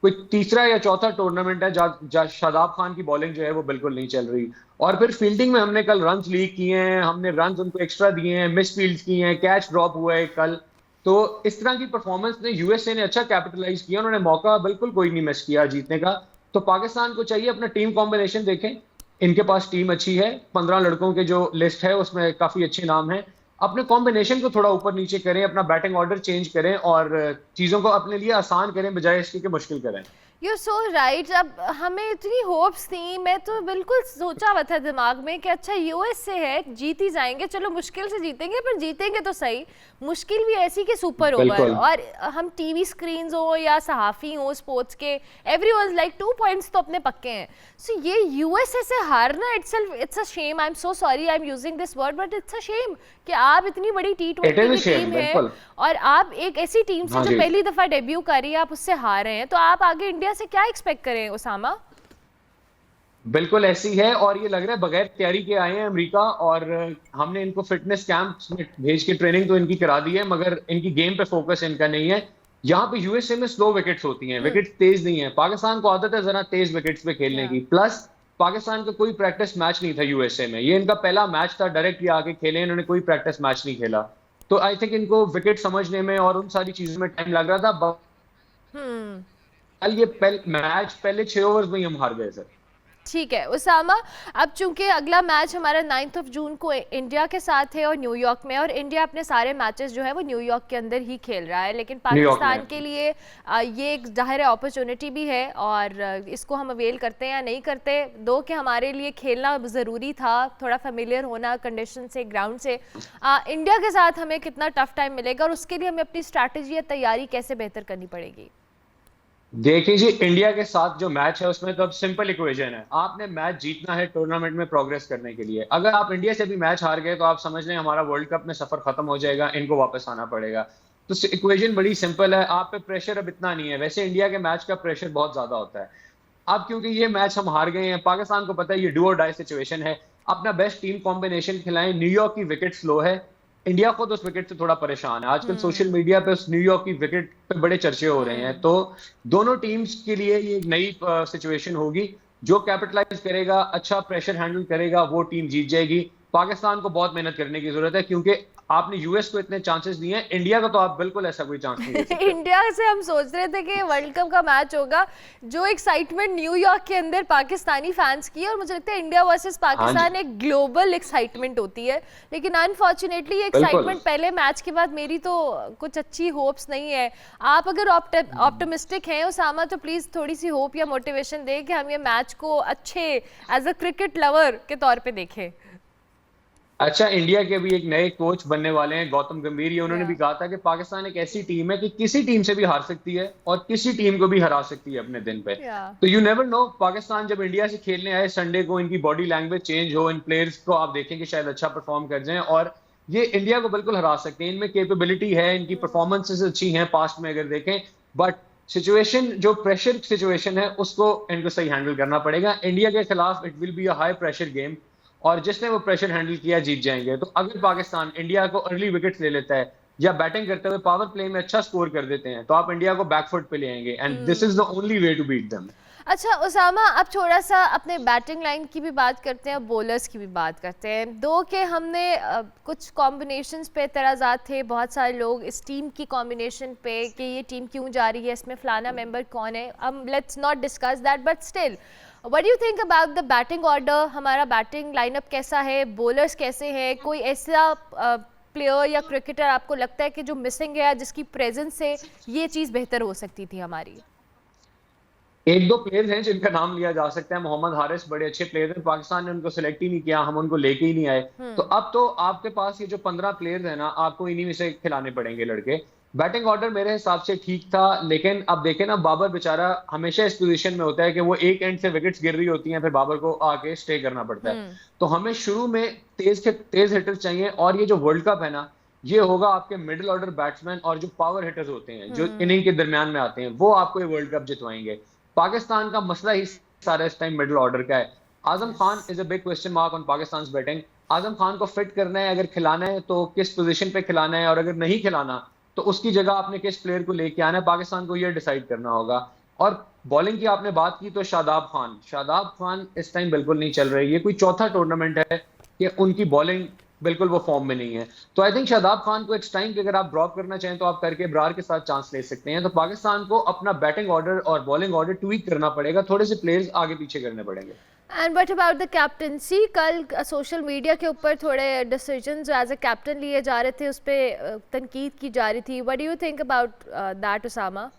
कोई तीसरा या चौथा टूर्नामेंट है जहाँ शादाब खान की बॉलिंग जो है वो बिल्कुल नहीं चल रही। और फिर फील्डिंग में हमने कल रन लीक किए हैं, हमने रन उनको एक्स्ट्रा दिए हैं, मिस फील्ड की हैं, कैच ड्रॉप हुआ है कल। तो इस तरह की परफॉर्मेंस ने यूएसए ने अच्छा कैपिटलाइज किया, उन्होंने मौका बिल्कुल कोई नहीं मिस किया जीतने का। तो पाकिस्तान को चाहिए अपना टीम कॉम्बिनेशन देखें, इनके पास टीम अच्छी है, 15 लड़कों के जो लिस्ट है उसमें काफी अच्छे नाम हैं। अपने कॉम्बिनेशन को थोड़ा ऊपर नीचे करें, अपना बैटिंग ऑर्डर चेंज करें और चीजों को अपने लिए आसान करें बजाय इसके कि मुश्किल करें। You so right. अब हमें इतनी होप्स थी, मैं तो बिल्कुल सोचा हुआ था दिमाग में कि अच्छा यूएस से है, जीत ही जाएंगे, चलो मुश्किल से जीतेंगे पर जीतेंगे तो सही। मुश्किल भी ऐसी कि सुपर ओवर, और हम टीवी स्क्रीन्स हो या सहाफ़ी हो स्पोर्ट्स के, एवरीवन लाइक 2 पॉइंट्स तो अपने पक्के हैं। सो ये यूएसए से हारना itself it's a shame. I am so sorry I am using this word but it's a shame कि आप इतनी बड़ी T20 की टीम है और आप एक ऐसी टीम से जो पहली दफा डेब्यू कर रही है आप उससे हार रहे हैं। तो आप आगे इंडिया से क्या एक्सपेक्ट करें उसामा? बिल्कुल ऐसी है, और ये लग रहा है बगैर तैयारी के आए हैं अमेरिका, और हमने इनको फिटनेस कैंप्स में भेज के ट्रेनिंग तो इनकी करा दी है मगर इनकी गेम पे फोकस इनका नहीं है। यहाँ पे यूएसए में स्लो विकेट्स होती हैं, विकेट्स तेज नहीं है। पाकिस्तान को आदत है जरा तेज विकेट्स पे खेलने की, प्लस पाकिस्तान का कोई प्रैक्टिस मैच नहीं था यूएसए में, ये इनका पहला मैच था, डायरेक्टली आके खेले, इन्होंने कोई प्रैक्टिस मैच नहीं खेला। तो आई थिंक इनको विकेट समझने में और उन सारी चीजों में टाइम लग रहा था। कल ये मैच पहले 6 ओवर्स में ही हम हार गए सर। ठीक है उसामा, अब चूंकि अगला मैच हमारा 9 जून को इंडिया के साथ है और न्यूयॉर्क में, और इंडिया अपने सारे मैचेस जो है वो न्यूयॉर्क के अंदर ही खेल रहा है, लेकिन पाकिस्तान के लिए ये एक जाहिर अपॉर्चुनिटी भी है और इसको हम अवेल करते हैं या नहीं करते। दो कि हमारे लिए खेलना ज़रूरी था, थोड़ा फेमिलियर होना कंडीशन से, ग्राउंड से। इंडिया के साथ हमें कितना टफ टाइम मिलेगा और उसके लिए हमें अपनी स्ट्रैटेजी या तैयारी कैसे बेहतर करनी पड़ेगी? देखिए जी, इंडिया के साथ जो मैच है उसमें तो अब सिंपल इक्वेशन है, आपने मैच जीतना है टूर्नामेंट में प्रोग्रेस करने के लिए। अगर आप इंडिया से भी मैच हार गए तो आप समझ लें हमारा वर्ल्ड कप में सफर खत्म हो जाएगा, इनको वापस आना पड़ेगा। तो इक्वेशन बड़ी सिंपल है, आप पे प्रेशर अब इतना नहीं है। वैसे इंडिया के मैच का प्रेशर बहुत ज्यादा होता है। अब क्योंकि ये मैच हम हार गए हैं, पाकिस्तान को पता है ये डू और डाई सिचुएशन है, अपना बेस्ट टीम कॉम्बिनेशन खिलाएं। न्यूयॉर्क की विकेट स्लो है, इंडिया को तो उस विकेट से थोड़ा परेशान है। आजकल सोशल मीडिया पे उस न्यूयॉर्क की विकेट पे बड़े चर्चे हो रहे हैं। तो दोनों टीम्स के लिए ये एक नई सिचुएशन होगी। जो कैपिटलाइज करेगा, अच्छा प्रेशर हैंडल करेगा, वो टीम जीत जाएगी। पाकिस्तान को बहुत मेहनत करने की जरूरत है क्योंकि आपने यूएस को इतने चांसेस दिए हैं, इंडिया का तो आप बिल्कुल ऐसा कोई चांस नहीं दे सकते। इंडिया से हम सोच रहे थे कि वर्ल्ड कप का मैच होगा, जो एक्साइटमेंट न्यूयॉर्क के अंदर पाकिस्तानी फैंस की है, और मुझे लगता है इंडिया वर्सेस पाकिस्तान एक ग्लोबल एक्साइटमेंट होती है, लेकिन अनफॉर्चुनेटली ये एक्साइटमेंट पहले मैच के बाद मेरी तो कुछ अच्छी होप्स नहीं है। आप अगर ऑप्टिमिस्टिक हैं उसामा तो प्लीज़ थोड़ी सी होप या मोटिवेशन दें कि हम ये मैच को अच्छे एज अ क्रिकेट लवर के तौर पर देखें। अच्छा, इंडिया के भी एक नए कोच बनने वाले हैं गौतम गंभीर, ये उन्होंने भी कहा था कि पाकिस्तान एक ऐसी टीम है कि किसी टीम से भी हार सकती है और किसी टीम को भी हरा सकती है अपने दिन पे। तो यू नेवर नो, पाकिस्तान जब इंडिया से खेलने आए संडे को, इनकी बॉडी लैंग्वेज चेंज हो, इन प्लेयर्स को आप देखें कि शायद अच्छा परफॉर्म कर जाएं और ये इंडिया को बिल्कुल हरा सकते हैं। इनमें कैपेबिलिटी है, इनकी परफॉर्मेंसेस अच्छी हैं पास्ट में अगर देखें, बट सिचुएशन जो प्रेशर सिचुएशन है उसको इनको सही हैंडल करना पड़ेगा। इंडिया के खिलाफ it will be a high pressure game और जिसने वो प्रेशर हैंडल किया जीत जाएंगे। तो अगर पाकिस्तान इंडिया को अर्ली विकेट्स ले लेता है या बैटिंग करते हुए पावर प्ले में अच्छा स्कोर कर देते हैं तो आप इंडिया को बैकफुट पे ले आएंगे and this is the only way to beat them. अच्छा उसामा, अब थोड़ा सा अपने बैटिंग लाइन की भी बात करते हैं, बॉलर्स की भी बात करते हैं। दो के हमने कुछ कॉम्बिनेशंस पे एतराज़ात थे, बहुत सारे लोग इस टीम की कॉम्बिनेशन पे कि ये टीम क्यों जा रही है, इसमें फलाना मेंबर कौन है। Let's not discuss that, but still what do you think about the batting order? हमारा बैटिंग लाइनअप कैसा है, बॉलर्स कैसे हैं? कोई ऐसा प्लेयर या क्रिकेटर आपको लगता है कि जो मिसिंग है, जिसकी प्रेजेंस से ये चीज़ बेहतर हो सकती थी हमारी? एक दो प्लेयर्स हैं जिनका नाम लिया जा सकता है। मोहम्मद हारिस बड़े अच्छे प्लेयर हैं, पाकिस्तान ने उनको सिलेक्ट ही नहीं किया, हम उनको लेके ही नहीं आए। तो अब तो आपके पास ये जो 15 प्लेयर्स हैं ना, आपको इन्हीं में से खिलाने पड़ेंगे लड़के। बैटिंग ऑर्डर मेरे हिसाब से ठीक था, लेकिन अब देखें ना, बाबर बेचारा हमेशा इस पोजीशन में होता है कि वो एक एंड से विकेट्स गिर रही होती हैं, फिर बाबर को आके स्टे करना पड़ता है। तो हमें शुरू में तेज हिटर्स चाहिए, और ये जो वर्ल्ड कप है ना, ये होगा आपके मिडिल ऑर्डर बैट्समैन और जो पावर हिटर्स होते हैं जो इनिंग के दरमियान में आते हैं, वो आपको ये वर्ल्ड कप जितवाएंगे। पाकिस्तान का मसला ही सारा इस टाइम मिडिल ऑर्डर का है। Azam Khan is a big question mark on Pakistan batting. Azam Khan को फिट करना है, अगर खिलाना है तो किस पोजीशन पे खिलाना है, और अगर नहीं खिलाना तो उसकी जगह आपने किस प्लेयर को लेके आना है, पाकिस्तान को ये डिसाइड करना होगा। और बॉलिंग की आपने बात की तो शादाब खान इस टाइम बिल्कुल नहीं चल रही है। कोई चौथा टूर्नामेंट है कि उनकी बॉलिंग बिल्कुल वो फॉर्म में नहीं है। तो आई थिंक शादाब खान को इस टाइम पे अगर आप ड्रॉप करना चाहें तो आप करके ब्रार के साथ चांस ले सकते हैं। तो पाकिस्तान को अपना बैटिंग ऑर्डर और बॉलिंग ऑर्डर ट्वीक करना पड़ेगा, थोड़े से प्लेयर्स आगे पीछे करने पड़ेंगे। And what about the captaincy? कल सोशल मीडिया के ऊपर थोड़े डिसीजन जो एज अ कैप्टन लिए जा रहे थे, उस पर तनकीद की जा रही थी। What do you think about that Usama?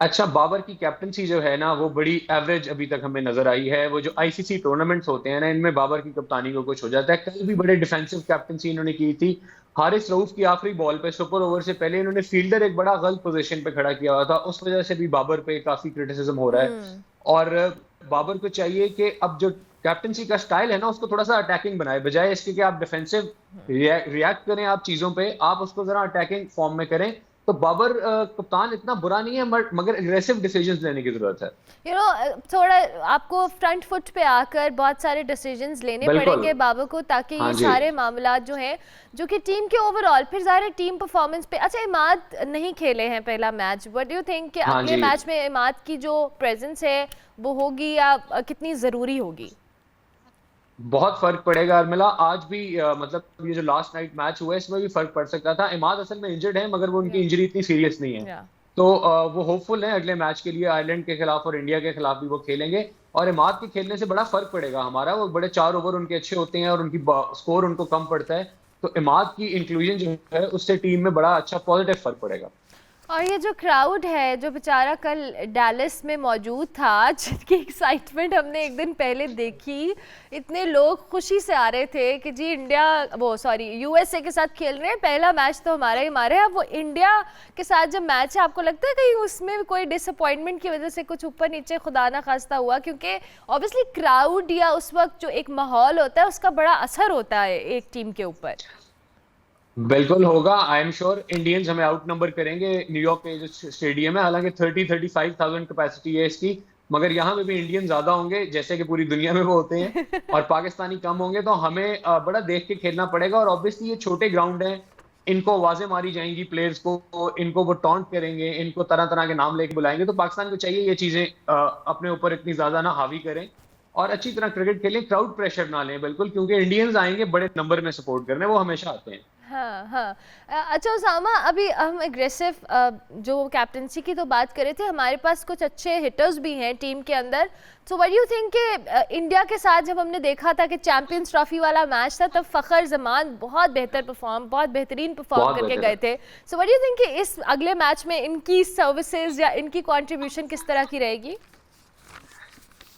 अच्छा, बाबर की कैप्टनसी जो है ना वो बड़ी एवरेज अभी तक हमें नजर आई है। वो जो आईसीसी टूर्नामेंट्स होते हैं ना, इनमें बाबर की कप्तानी को कुछ हो जाता है। कल भी बड़े डिफेंसिव कैप्टनसी इन्होंने की थी। हारिस रऊफ की आखिरी बॉल पे सुपर ओवर से पहले इन्होंने फील्डर एक बड़ा गलत पोजीशन पे खड़ा किया हुआ था, उस वजह से भी बाबर पे काफी क्रिटिसिज्म हो रहा है। और बाबर को चाहिए कि अब जो कैप्टनसी का स्टाइल है ना उसको थोड़ा सा अटैकिंग बनाए, बजाय इसके कि आप डिफेंसिव रिएक्ट करें आप चीजों पे, आप उसको जरा अटैकिंग फॉर्म में करें। तो बाबर कप्तान इतना बुरा नहीं है, मगर एग्रेसिव डिसीजंस लेने की जरूरत है। यू नो, थोड़ा आपको फ्रंट फुट पे आकर बहुत सारे डिसीजंस लेने पड़ेंगे बाबर को, ताकि ये सारे मामलात जो हैं, जो कि टीम के ओवरऑल फिर ज़ाहिर टीम परफॉर्मेंस पे। अच्छा, इमाद नहीं खेले हैं पहला match, what do you think कि अगले मैच में इमाद की जो प्रेजेंस है वो होगी या कितनी ज़रूरी होगी? बहुत फर्क पड़ेगा अरमिला। आज भी मतलब ये जो लास्ट नाइट मैच हुआ है इसमें भी फर्क पड़ सकता था। इमाद असल में इंजर्ड है, मगर वो उनकी इंजरी इतनी सीरियस नहीं है। तो वो होपफुल है अगले मैच के लिए, आयरलैंड के खिलाफ और इंडिया के खिलाफ भी वो खेलेंगे। और इमाद के खेलने से बड़ा फर्क पड़ेगा हमारा। वो बड़े 4 ओवर उनके अच्छे होते हैं और उनकी स्कोर उनको कम पड़ता है। तो इमाद की इंक्लूजन जो है उससे टीम में बड़ा अच्छा पॉजिटिव फर्क पड़ेगा। और ये जो क्राउड है जो बेचारा कल डैलस में मौजूद था, जिनकी एक्साइटमेंट हमने एक दिन पहले देखी, इतने लोग खुशी से आ रहे थे कि जी यूएसए के साथ खेल रहे हैं, पहला मैच तो हमारा ही मारे। अब वो इंडिया के साथ जब मैच है, आपको लगता है कहीं उसमें कोई डिसअपॉइंटमेंट की वजह से कुछ ऊपर नीचे खुदा ना खास्ता हुआ? क्योंकि ऑब्वियसली क्राउड या उस वक्त जो एक माहौल होता है उसका बड़ा असर होता है एक टीम के ऊपर। बिल्कुल होगा। आई एम श्योर इंडियंस हमें आउट नंबर करेंगे। न्यूयॉर्क के जो स्टेडियम है, हालांकि 30-35,000 कैपेसिटी है इसकी, मगर यहाँ पे भी इंडियन ज्यादा होंगे जैसे कि पूरी दुनिया में वो होते हैं, और पाकिस्तानी कम होंगे। तो हमें बड़ा देख के खेलना पड़ेगा। और ऑब्वियसली ये छोटे ग्राउंड हैं, इनको आवाजें मारी जाएंगी प्लेयर्स को, इनको वो टॉन्ट करेंगे, इनको तरह तरह के नाम लेके बुलाएंगे। तो पाकिस्तान को चाहिए ये चीजें अपने ऊपर इतनी ज्यादा ना हावी करें और अच्छी तरह क्रिकेट खेलें, क्राउड प्रेशर ना लें बिल्कुल, क्योंकि इंडियंस आएंगे बड़े नंबर में सपोर्ट करने, वो हमेशा आते हैं। हाँ। अच्छा उसामा, अभी हम एग्रेसिव जो कैप्टनसी की तो बात कर रहे थे, हमारे पास कुछ अच्छे हिटर्स भी हैं टीम के अंदर। तो व्हाट डू यू थिंक कि इंडिया के साथ जब हमने देखा था कि चैंपियंस ट्रॉफी वाला मैच था, तब फ़खर जमान बहुत बेहतरीन परफॉर्म करके गए थे। So what do you think कि इस अगले मैच में इनकी सर्विसेज या इनकी कॉन्ट्रीब्यूशन किस तरह की रहेगी?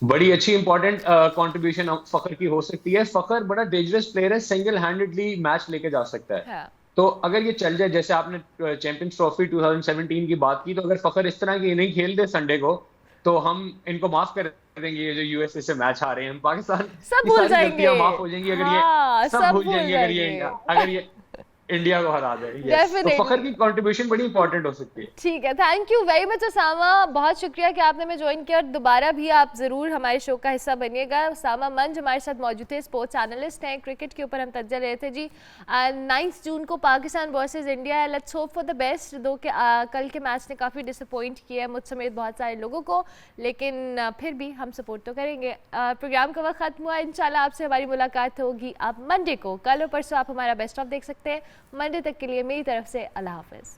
बड़ी अच्छी इंपॉर्टेंट कंट्रीब्यूशन फखर की हो सकती है। फखर बड़ा डेंजरस प्लेयर है, सिंगल हैंडेडली मैच लेके जा सकता है। हाँ। तो अगर ये चल जाए, जैसे आपने चैंपियंस ट्रॉफी 2017 की बात की, तो अगर फखर इस तरह की इनिंग खेल दे संडे को, तो हम इनको माफ कर देंगे। ये जो यूएसए से मैच आ रहे हैं, हम पाकिस्तान सब भूल जाएंगे, माफ हो जाएंगी अगर ये सब भूल जाएंगे अगर ये इंडिया को हरा दे। तो फखर की कंट्रीब्यूशन बड़ी इंपॉर्टेंट हो सकती है। ठीक है, thank you very much Usama, बहुत शुक्रिया कि आपने हमें ज्वाइन किया। और दोबारा भी आप ज़रूर हमारे शो का हिस्सा बनिएगा। उसामा मंज हमारे साथ मौजूद थे, स्पोर्ट्स एनालिस्ट हैं। क्रिकेट के ऊपर हम तज्जा ले रहे थे जी। 9 जून को पाकिस्तान वर्सेस इंडिया है। Let's hope for the best. दो के कल के मैच ने काफ़ी डिसअपॉइंट किया है मुझ समेत बहुत सारे लोगों को, लेकिन फिर भी हम सपोर्ट तो करेंगे। प्रोग्राम का वक्त खत्म हुआ। इंशाल्लाह आपसे हमारी मुलाकात होगी आप मंडे को। कल और परसों आप हमारा बेस्ट ऑफ देख सकते हैं। मंडे तक के लिए मेरी तरफ से अल्लाह हाफिज़।